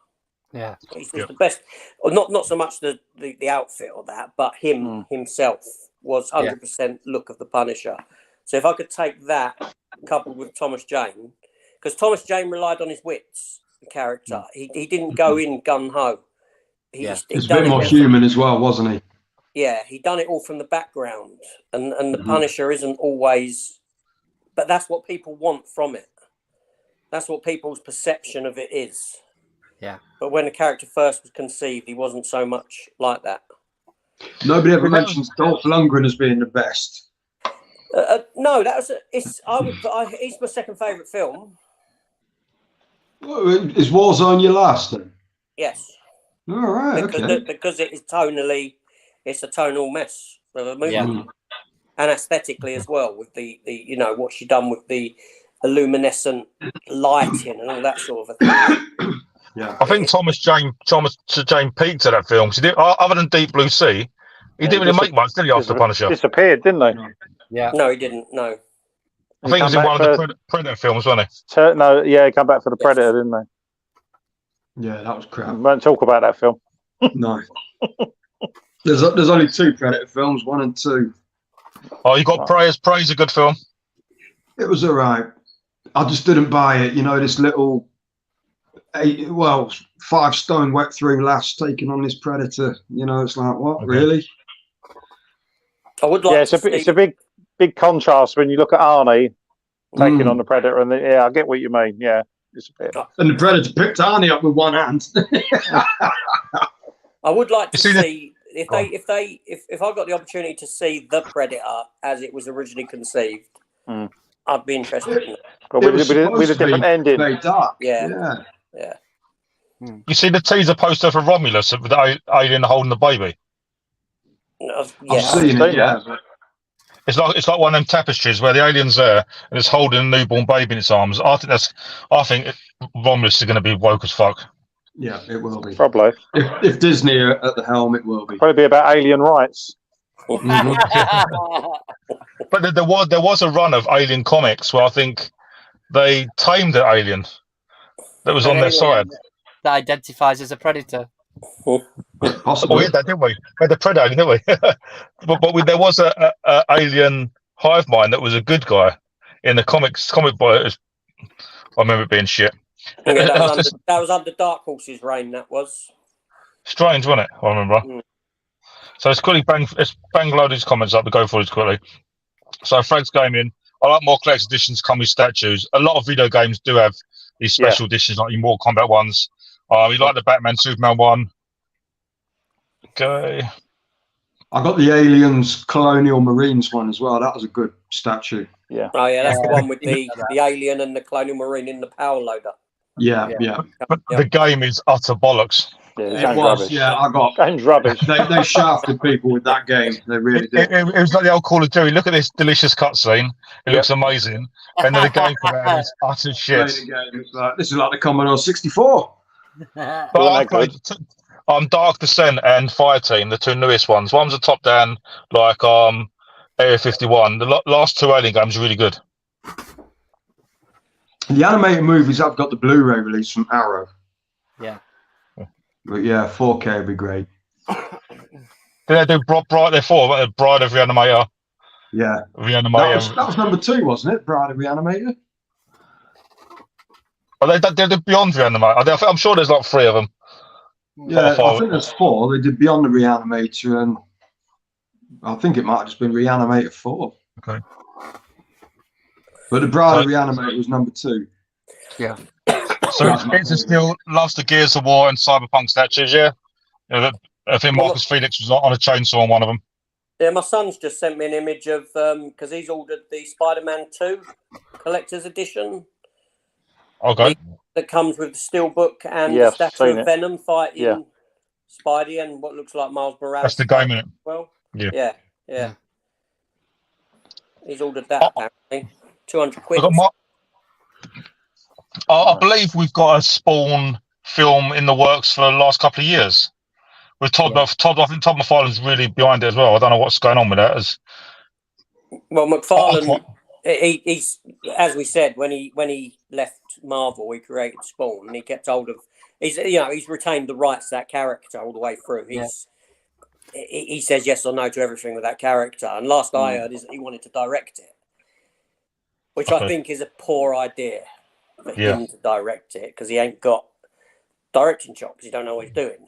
S6: Yeah,
S4: he's the best. Or not so much the outfit or that, but himself was 100% look of the Punisher. So if I could take that coupled with Thomas Jane, because Thomas Jane relied on his wits, the character. He didn't go in gun ho. He's
S1: a bit more human as well, wasn't he?
S4: Yeah, he done it all from the background, and the Punisher isn't always. But that's what people want from it. That's what people's perception of it is.
S6: Yeah.
S4: But when the character first was conceived, he wasn't so much like that.
S1: Nobody ever mentions Dolph Lundgren as being the best.
S4: No, that was. He's my second favourite film.
S1: Well, is Warzone your last then?
S4: Yes.
S1: All right.
S4: Because it is tonally, it's a tonal mess of a movie, and aesthetically as well, with the what she done with the luminescent lighting and all that sort of a thing.
S1: Yeah,
S2: I think Thomas Jane peaked at that film. He did, other than Deep Blue Sea, he didn't really make much, did he? After Punisher,
S3: disappeared, didn't they?
S6: Yeah.
S4: No, he didn't. No.
S2: I think he was in one of the Predator films, wasn't he?
S3: No, he come back for the Predator, didn't they?
S1: Yeah, that was crap.
S3: We won't talk about that film.
S1: No. There's only two Predator films, 1 and 2.
S2: Oh, you got Prey. Prey's a good film.
S1: It was all right. I just didn't buy it. This little 5 stone wet through lass taking on this Predator. It's like, what, really?
S4: I would like
S3: Yeah,
S4: to see.
S3: it's a big contrast when you look at Arnie taking on the Predator, and I get what you mean. Yeah, it's a bit.
S1: And the Predator picked Arnie up with one hand.
S4: I would like to
S2: You see
S4: see if I got the opportunity to see the Predator as it was originally conceived, I'd be interested in it.
S3: But with a different ending.
S1: Very dark.
S4: Yeah.
S2: You see the teaser poster for Romulus with the alien holding the baby.
S1: I've seen it. Yeah.
S2: It's like one of them tapestries where the alien's there and it's holding a newborn baby in its arms. I think Romulus is going to be woke as fuck.
S1: Yeah, it will be.
S3: Probably.
S1: If Disney are at the helm, it will be.
S3: Probably be about alien rights.
S2: But there was a run of Alien comics where I think they tamed an alien that was on their side.
S6: That identifies as a predator.
S1: Possibly.
S2: We had that, didn't we? We had the Predator, didn't we? but there was a alien hive mind that was a good guy in the comic book. I remember it being shit.
S4: Yeah, that was under Dark Horse's reign. That was
S2: strange, wasn't it? I remember. So let's quickly bang load these comments up to go for this quickly. So Frank's Gaming, I like more collector's editions come with statues. A lot of video games do have these special editions, like your Mortal Kombat ones. We like the Batman Superman one. Okay.
S1: I got the Aliens Colonial Marines one as well. That was a good statue.
S3: Yeah.
S4: Oh yeah, that's the one with the alien and the Colonial Marine in the power loader.
S1: Yeah.
S2: But the game is utter bollocks.
S3: Yeah,
S1: it was.
S3: rubbish.
S1: Yeah, I got.
S3: Game's rubbish.
S1: They shafted people with that game. They really did.
S2: It was like the old Call of Duty. Look at this delicious cutscene. It looks amazing. And then the game came out and it's utter shit.
S1: This is like the Commodore 64.
S2: But Dark Descent and Fireteam, the two newest ones. One's a top-down, like Area 51. The last two Alien games are really good.
S1: The animated movies, I've got the Blu-ray release from Arrow.
S6: Yeah.
S1: But yeah, 4K would be great.
S2: Did they do Bride of Bride of Reanimator?
S1: Yeah.
S2: Reanimator.
S1: That was number 2, wasn't it? Bride of Reanimator?
S2: Oh, they did Beyond Reanimator. I'm sure there's like 3 of them.
S1: Yeah, I think there's 4. They did Beyond the Reanimator, and I think it might have just been Reanimator 4.
S2: Okay.
S1: But the Bride of Reanimator was number 2.
S6: Yeah.
S2: So it's still loves the Gears of War and Cyberpunk statues, yeah? I think Marcus Felix was on a chainsaw on one of them.
S4: Yeah, my son's just sent me an image of, because he's ordered the Spider-Man 2 collector's edition.
S2: Okay.
S4: That comes with the steelbook and the statue of Venom fighting Spidey and what looks like Miles Morales.
S2: That's the game, isn't it?
S4: Well,
S2: yeah.
S4: He's ordered that apparently. 200 quid.
S2: I believe we've got a Spawn film in the works for the last couple of years. With Todd, I think Todd McFarlane's really behind it as well. I don't know what's going on with that.
S4: Well, McFarlane, he's as we said when he left Marvel, he created Spawn, and he kept hold of. He's retained the rights to that character all the way through. He says yes or no to everything with that character. And last I heard is that he wanted to direct it, which I think is a poor idea for him to direct it because he ain't got directing chops. He don't know what he's doing.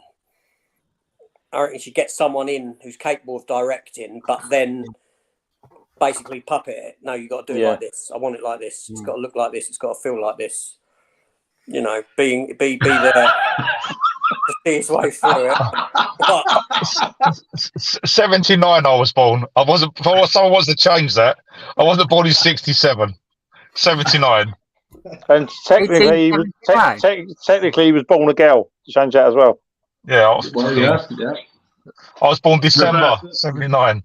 S4: I reckon you should get someone in who's capable of directing, but then basically puppet it. No, you got to do it like this. I want it like this. It's got to look like this. It's got to feel like this. You know, be there to see his way through it. But
S2: 79, I was born. I wasn't. If someone wants to change that, I wasn't born in 67. 79.
S3: And technically, he was born a girl. To change that as well.
S2: Yeah. I was born December 79.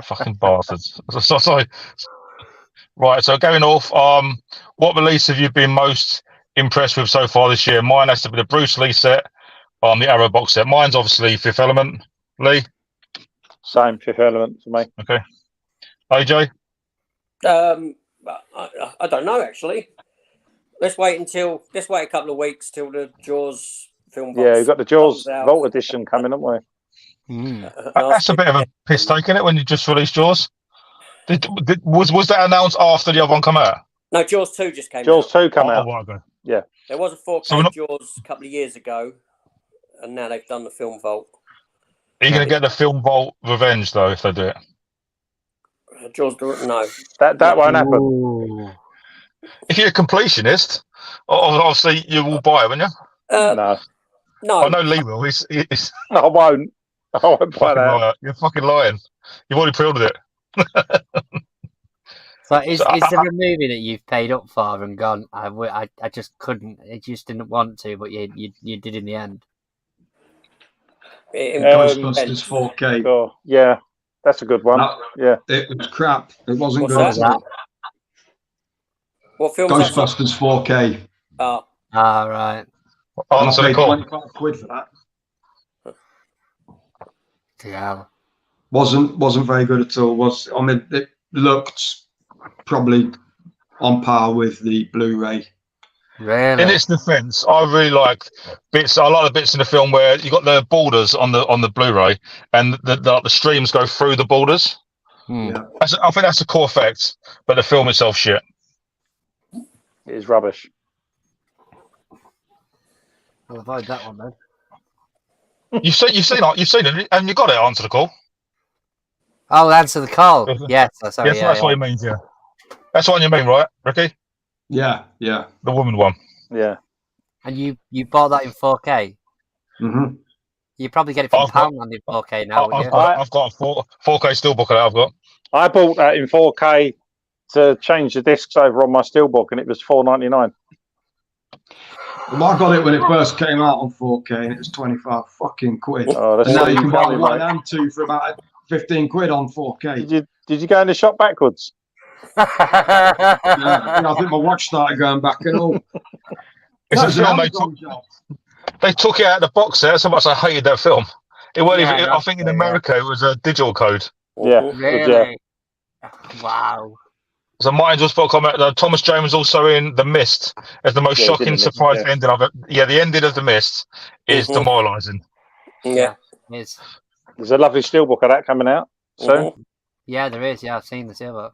S2: Fucking bastards. Sorry. Right, so going off, what release have you been most impressed with so far this year? Mine has to be the Bruce Lee set, the Arrow box set. Mine's obviously Fifth Element. Lee?
S3: Same, Fifth Element for me.
S2: Okay. AJ?
S4: I don't know, actually. Let's wait a couple of weeks till the Jaws film.
S3: Yeah, we've got the Jaws Vault edition coming, haven't we?
S2: That's a bit of a piss take, isn't it, when you just released Jaws? Was that announced after the other one come out?
S4: No, Jaws 2 just came out.
S3: Jaws 2 come out. Yeah.
S4: There was a 4K Jaws a couple of years ago, and now they've done the film Vault.
S2: Are you going to get the Film Vault revenge though if they do it?
S4: Jaws, no.
S3: That won't happen.
S6: Ooh.
S2: If you're a completionist, obviously you will buy it, won't you?
S3: No,
S4: No.
S2: I know Lee will. He's
S3: I won't. I won't buy
S2: fucking
S3: that.
S2: liar. You're fucking lying. You've already pre-ordered it.
S6: So is there a movie that you've paid up for and gone? I just couldn't. I just didn't want to, but you did in the end.
S1: Ghostbusters 4K.
S3: Oh, yeah, that's a good one. Yeah,
S1: It was crap. It wasn't
S4: What's
S1: good.
S6: that?
S4: What film?
S1: Ghostbusters 4K.
S4: Oh,
S6: Right.
S2: Answer
S1: I
S2: the
S1: paid
S2: call.
S1: 25 quid for that.
S6: Yeah.
S1: Wasn't very good at all. It looked probably on par with the Blu-ray.
S6: Really?
S2: In its defence, I really like bits. I like the bits in the film where you got the borders on the Blu-ray, and the streams go through the borders.
S1: Yeah.
S2: I think that's a cool effect, but the film itself shit.
S3: it is rubbish.
S6: I'll avoid that one then.
S2: You've seen it, and you got it. Answer the call.
S6: Oh, answer the call. Yes, sorry.
S2: Yes, that's what it means. Yeah, that's what you mean, right, Ricky?
S1: Yeah.
S2: The woman one.
S3: Yeah,
S6: And you bought that in 4K.
S1: Mm-hmm.
S6: You probably get it from Poundland in 4K now.
S2: I've got a 4K steelbook that I've got.
S3: I bought that in 4K to change the discs over on my steelbook, and it was $4.99.
S1: Well, I got it when it first came out on 4K, and it was 25 fucking quid.
S3: Oh, that's
S1: And now
S3: so
S1: you can buy
S3: funny,
S1: one
S3: mate.
S1: and two for about 15 quid on 4K.
S3: Did you go in the shop backwards?
S1: Yeah, I think my watch started going back and all.
S2: It's
S1: That
S2: a
S1: was an
S2: film
S1: Amazon job.
S2: they took it out of the box set so much I hated that film. It wasn't
S6: Yeah,
S2: even, I think in America it was a digital code.
S3: Yeah,
S6: Really? Wow.
S2: So mine just put a comment. Thomas Jane was also in The Mist as the most
S3: Yeah, he did
S2: shocking
S3: in The Mist,
S2: surprise
S3: yeah.
S2: ending of it. Yeah, the ending of The Mist is demoralising.
S4: Yeah.
S6: It's,
S3: There's a lovely steelbook of that coming out soon.
S6: yeah, there is. Yeah, I've seen the silver.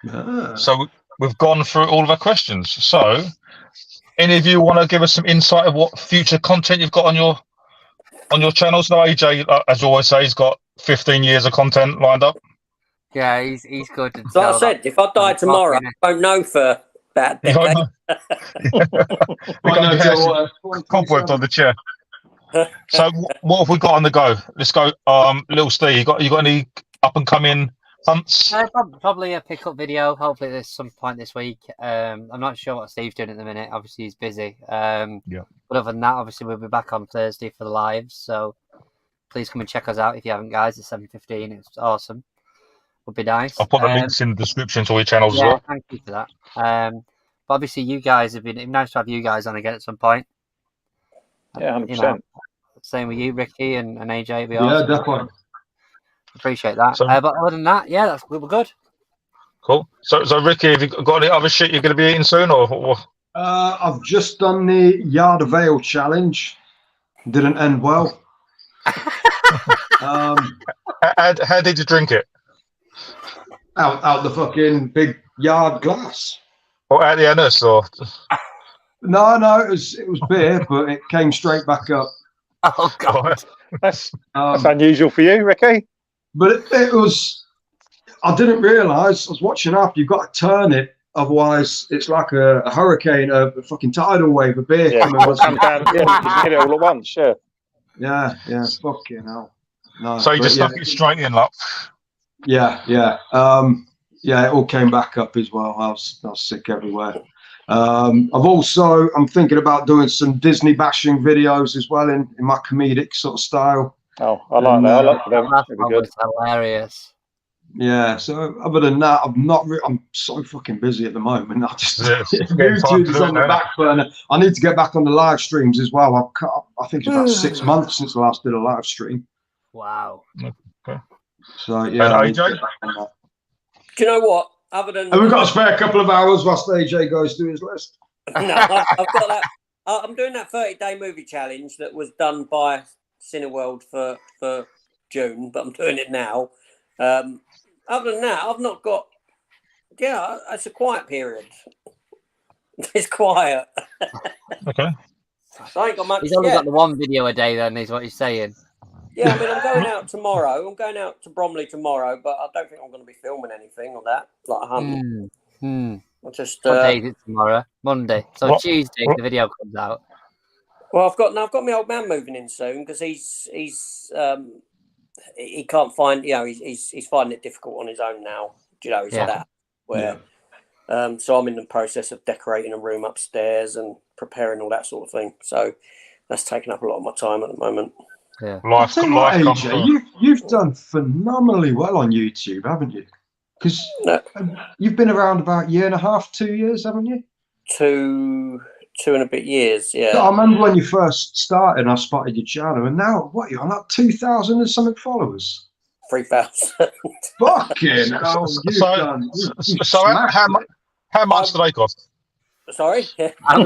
S1: Ah.
S2: So we've gone through all of our questions. So, any of you want to give us some insight of what future content you've got on your channels? No, AJ, as you always say, he's got 15 years of content lined up.
S6: Yeah, he's good.
S4: So like I said, if I die tomorrow, I won't know for that
S2: You don't
S4: decade.
S2: know. We
S1: I know,
S2: got
S1: Joe,
S2: cobwebs on the chair. So what have we got on the go? Let's go. Little Steve, you got any up and coming hunts?
S6: Probably a pickup video. Hopefully, there's some point this week. I'm not sure what Steve's doing at the minute. Obviously, he's busy.
S2: Yeah.
S6: But other than that, obviously, we'll be back on Thursday for the lives. So please come and check us out if you haven't, guys. It's 7:15. It's awesome. Would be nice.
S2: I'll put the links in the description to all your channels as
S6: Yeah,
S2: well.
S6: thank you for that. But obviously, you guys have been. It'd be nice to have you guys on again at some point.
S3: Yeah, 100%.
S6: You know, same with you, Ricky and AJ. It'd be
S1: Yeah,
S6: awesome.
S1: definitely.
S6: Appreciate that.
S2: So-
S6: But other than that, yeah, we're good.
S2: Cool. So Ricky, have you got any other shit you're going to be eating soon, or?
S1: I've just done the Yard of Ale challenge. Didn't end well.
S2: How did you drink it?
S1: Out the fucking big yard glass.
S2: Or out the anus, or?
S1: No, it was beer, but it came straight back up.
S6: Oh God.
S3: That's
S1: Um,
S3: unusual for you, Ricky.
S1: but it was. I didn't realise. I was watching after. You've got to turn it, otherwise it's like a hurricane, a fucking tidal wave of beer
S3: Yeah,
S1: coming.
S3: come down. Yeah, you just get it all at once. Yeah.
S1: Yeah, fucking hell. No,
S2: So you
S1: but
S2: just
S1: yeah,
S2: stuck it straight in, like.
S1: Yeah. Yeah, it all came back up as well. I was sick everywhere. I'm thinking about doing some Disney bashing videos as well in my comedic sort of style.
S3: Oh, I like that. I like them.
S6: That's
S3: That'd be good.
S6: hilarious.
S1: Yeah. So other than that, I'm so fucking busy at the moment. I just
S2: Yeah, it's getting time
S1: YouTube
S2: to
S1: is
S2: do
S1: on
S2: it
S1: the
S2: now.
S1: back burner. I need to get back on the live streams as well. I think it's about 6 months since I last did a live stream.
S6: Wow.
S1: So yeah. I need to
S2: AJ?
S1: get back on that.
S4: Do you know what? Other than
S1: And we've got a spare couple of hours whilst AJ goes through his list.
S4: no, I've got that. I'm doing that 30-day movie challenge that was done by Cineworld for June, but I'm doing it now. Other than that, I've not got. Yeah, it's a quiet period. It's quiet.
S2: Okay.
S4: So I ain't got much.
S6: He's only
S4: yeah.
S6: got the one video a day. Then is what he's saying.
S4: Yeah, I mean, I'm going out tomorrow. I'm going out to Bromley tomorrow, but I don't think I'm going to be filming anything or that, like a hunt. I'll just.
S6: What day is it tomorrow? Monday. So
S2: What?
S6: Tuesday, the video comes out.
S4: Well, I've got my old man moving in soon because he can't find, he's finding it difficult on his own now. He's that where. So I'm in the process of decorating a room upstairs and preparing all that sort of thing. So that's taking up a lot of my time at the moment.
S6: Yeah.
S2: Life,
S1: AJ, you've done phenomenally well on YouTube, haven't you? Because you've been around about 1.5 2 years, haven't you?
S4: 2 and a bit years, yeah.
S1: I remember when you first started, I spotted your channel, and now what you're on like 2,000 and something followers.
S4: 3,000.
S1: Fucking hell!
S2: How much do they cost?
S4: Sorry.
S3: How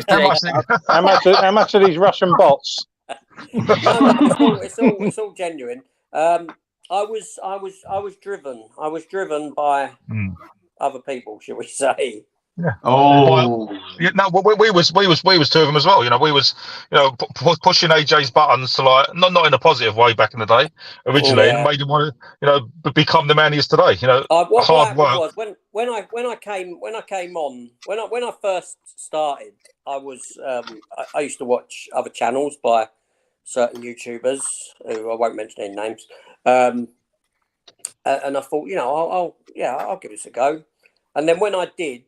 S3: much are these Russian bots?
S4: It's all genuine. I was driven by other people, shall we say?
S2: Yeah. Oh. Yeah, no, we was 2 of them as well. We was pushing AJ's buttons to not in a positive way back in the day originally, and made him want to become the man he is today.
S4: What
S2: hard work.
S4: Was when I came on when I first started, I was I used to watch other channels by certain YouTubers who I won't mention any names, and I thought I'll give this a go. And then when I did,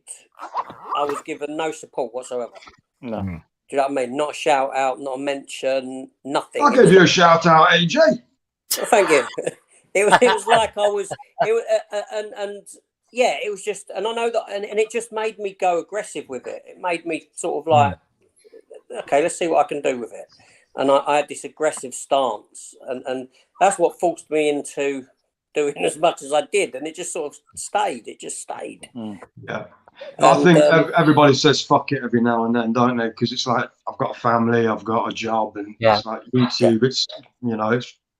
S4: I was given no support whatsoever.
S3: No.
S4: Do you know what I mean? Not a shout out, not a mention, nothing.
S1: I'll give you a shout out, AJ.
S4: Well, thank you. It was like I was, it was just, and I know that, and it just made me go aggressive with it. It made me sort of like, okay, let's see what I can do with it. And I had this aggressive stance, and that's what forced me into doing as much as I did, and it just sort of stayed. It just stayed.
S1: Yeah. I think everybody says fuck it every now and then, don't they? Because it's like, I've got a family, I've got a job, and it's like YouTube. It's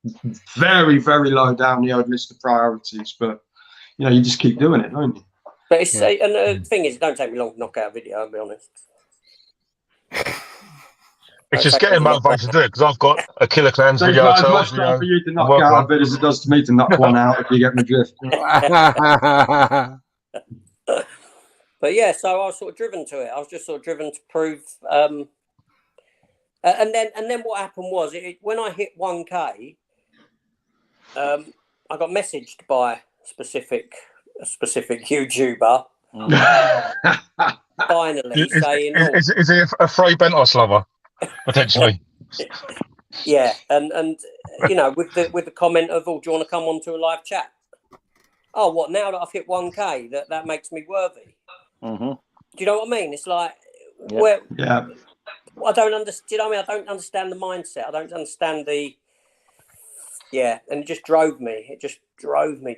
S1: it's very, very low down the old list of priorities, but you just keep doing it, don't you?
S4: But it's and the thing is, it don't take me long to knock out a video. I'll be honest.
S2: It's just getting motivated to do it, because I've got a Killer Clans video.
S1: As much time for you to knock out a bit as it does to me to knock one out, if you get my drift.
S4: But yeah, so I was sort of driven to it. I was just sort of driven to prove. And then what happened was, when I hit 1K, I got messaged by a specific YouTuber. Finally, saying,
S2: "Is he a Frey Bentos lover?" Potentially.
S4: Yeah, and with the comment of, "Oh, do you want to come on to a live chat?" Oh, what, now that I've hit 1K, that makes me worthy.
S3: Mm-hmm.
S4: Do you know what I mean? It's like, I don't understand. Do you know what I mean? I don't understand the mindset. I don't understand and it just drove me. It just drove me.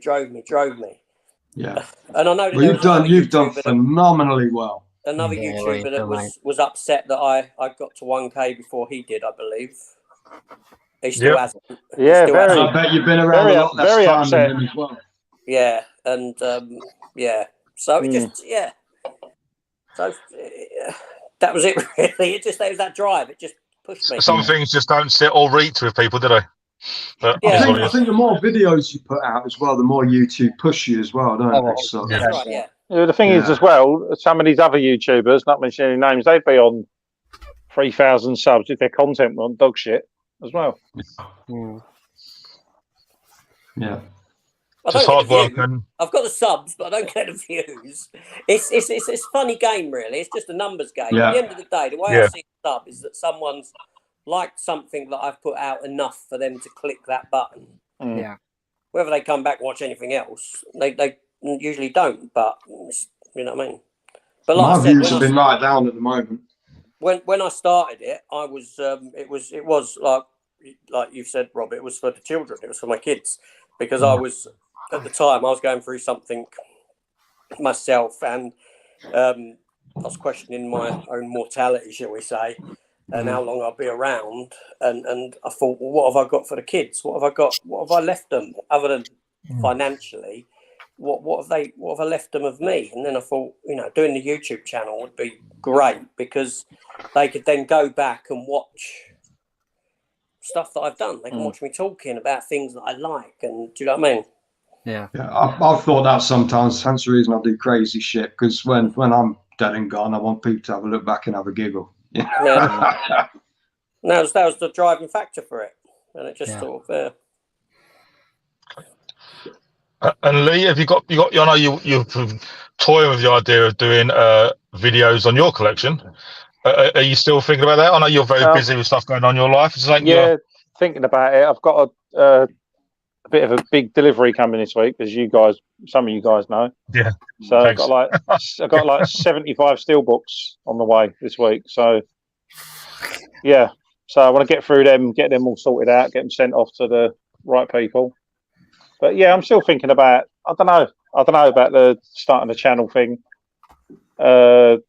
S1: Yeah.
S4: And I know that
S1: you've done phenomenally well.
S4: Another YouTuber that was upset that I got to 1K before he did, I believe. He still hasn't.
S3: Yeah, very.
S1: I bet you've been around a lot less time than him as well.
S4: Yeah, and so it just so that was it really. It was that drive. It just pushed me.
S2: Some things just don't sit or reach with people, do they? But
S1: I think the more videos you put out as well, the more YouTube push you as well, don't they? So,
S4: that's right, yeah.
S3: The thing is as well, some of these other YouTubers, not mentioning any names, they'd be on 3,000 subs if their content were on dog shit as well.
S1: Yeah.
S2: Just hard work.
S4: I've got the subs, but I don't get the views. It's a funny game, really. It's just a numbers game.
S1: Yeah.
S4: At the end of the day, the way I see a sub is that someone's liked something that I've put out enough for them to click that button.
S6: Yeah.
S4: Whether they come back and watch anything else, they usually don't. But you know what I mean. But like
S1: my views have been right down at the moment.
S4: When I started it, I was it was like you've said, Rob. It was for the children. It was for my kids, because I was at the time I was going through something myself, and I was questioning my own mortality, shall we say, and how long I'll be around. And I thought, well, what have I got for the kids? What have I got? What have I left them other than financially? What have I left them of me? And then I thought, doing the YouTube channel would be great, because they could then go back and watch stuff that I've done. They can watch me talking about things that I like, and do you know what I mean?
S6: Yeah.
S1: I've thought that sometimes. Hence the reason I do crazy shit, because when I'm dead and gone, I want people to have a look back and have a giggle.
S4: Yeah. That was the driving factor for it, and it just sort of.
S2: And Lee, have you got? I know you're toying with the idea of doing videos on your collection. Are you still thinking about that? I know you're very busy with stuff going on in your life.
S3: Thinking about it. I've got a bit of a big delivery coming this week, as some of you guys know.
S2: Yeah.
S3: So I've got like 75 steelbooks on the way this week. So yeah. So I want to get through them, get them all sorted out, get them sent off to the right people. But yeah, I'm still thinking about. I don't know about the starting the channel thing. Don't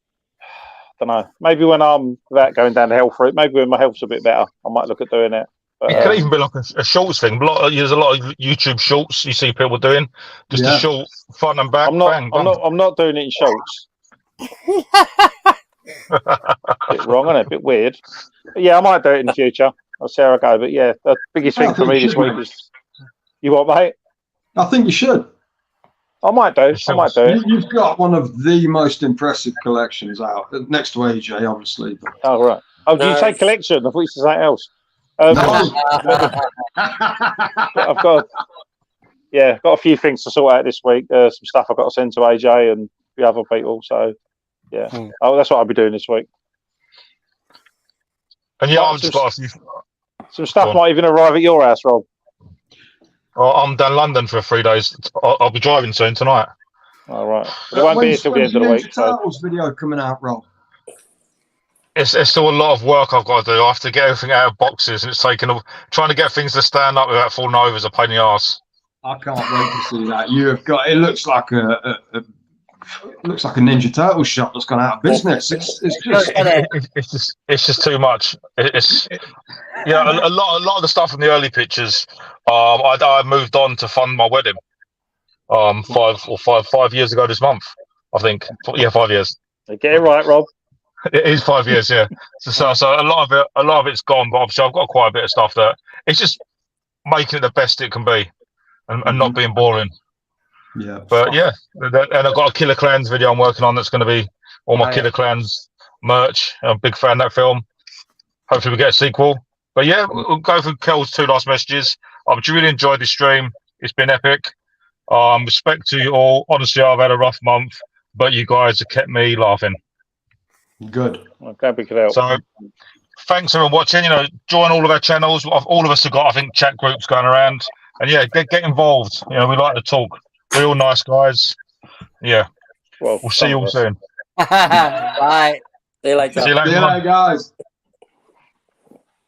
S3: know. Maybe when I'm without going down the health route, maybe when my health's a bit better, I might look at doing it. But,
S2: it could even be like a shorts thing. There's a lot of YouTube shorts you see people doing. Just a short front and back.
S3: I'm not doing it in shorts. Bit wrong, isn't it? A bit weird. But yeah, I might do it in the future. I'll see how I go. But yeah, the biggest thing for me this week is. You what, mate?
S1: I think you should.
S3: I might do.
S1: You've got one of the most impressive collections out, next to AJ, obviously. But...
S3: Oh, right. Oh, do you say collection? I thought you said something else. I've got a few things to sort out this week. Some stuff I've got to send to AJ and the other people. So, yeah. That's what I'll be doing this week.
S2: And yeah, I've just got a few...
S3: Some stuff might even arrive at your house, Rob.
S2: I'm down London for 3 days. I'll be driving soon tonight.
S3: All right. But it won't be until the end of the week.
S1: Turtles video coming out, Rob?
S2: It's still a lot of work I've got to do. I have to get everything out of boxes, and it's trying to get things to stand up without falling over is a pain in the arse.
S1: I can't wait to see that. You've got. It looks like a Ninja Turtle shop that's gone out of business.
S2: It's just too much. It's a lot of the stuff in the early pictures. I moved on to fund my wedding. 5 years ago this month, I think. Yeah, 5 years.
S3: Get it right, Rob.
S2: It is 5 years, yeah. So a lot of it's gone, but obviously I've got quite a bit of stuff that it's just making it the best it can be, and not being boring.
S1: Yeah.
S2: But yeah, and I've got a Killer Klowns video I'm working on that's going to be all my Killer Klowns merch. I'm a big fan of that film. Hopefully we get a sequel. But yeah, we'll go through Kel's 2 last messages. I've really enjoyed this stream. It's been epic. Respect to you all. Honestly, I've had a rough month, but you guys have kept me laughing.
S1: Good.
S3: I'm glad we could help.
S2: So thanks everyone watching. Join all of our channels. All of us have got, I think, chat groups going around. And yeah, get involved. We like to talk. We're all nice guys. Yeah. Well, we'll see you all soon.
S6: Bye.
S4: See you later.
S2: See you later,
S1: guys.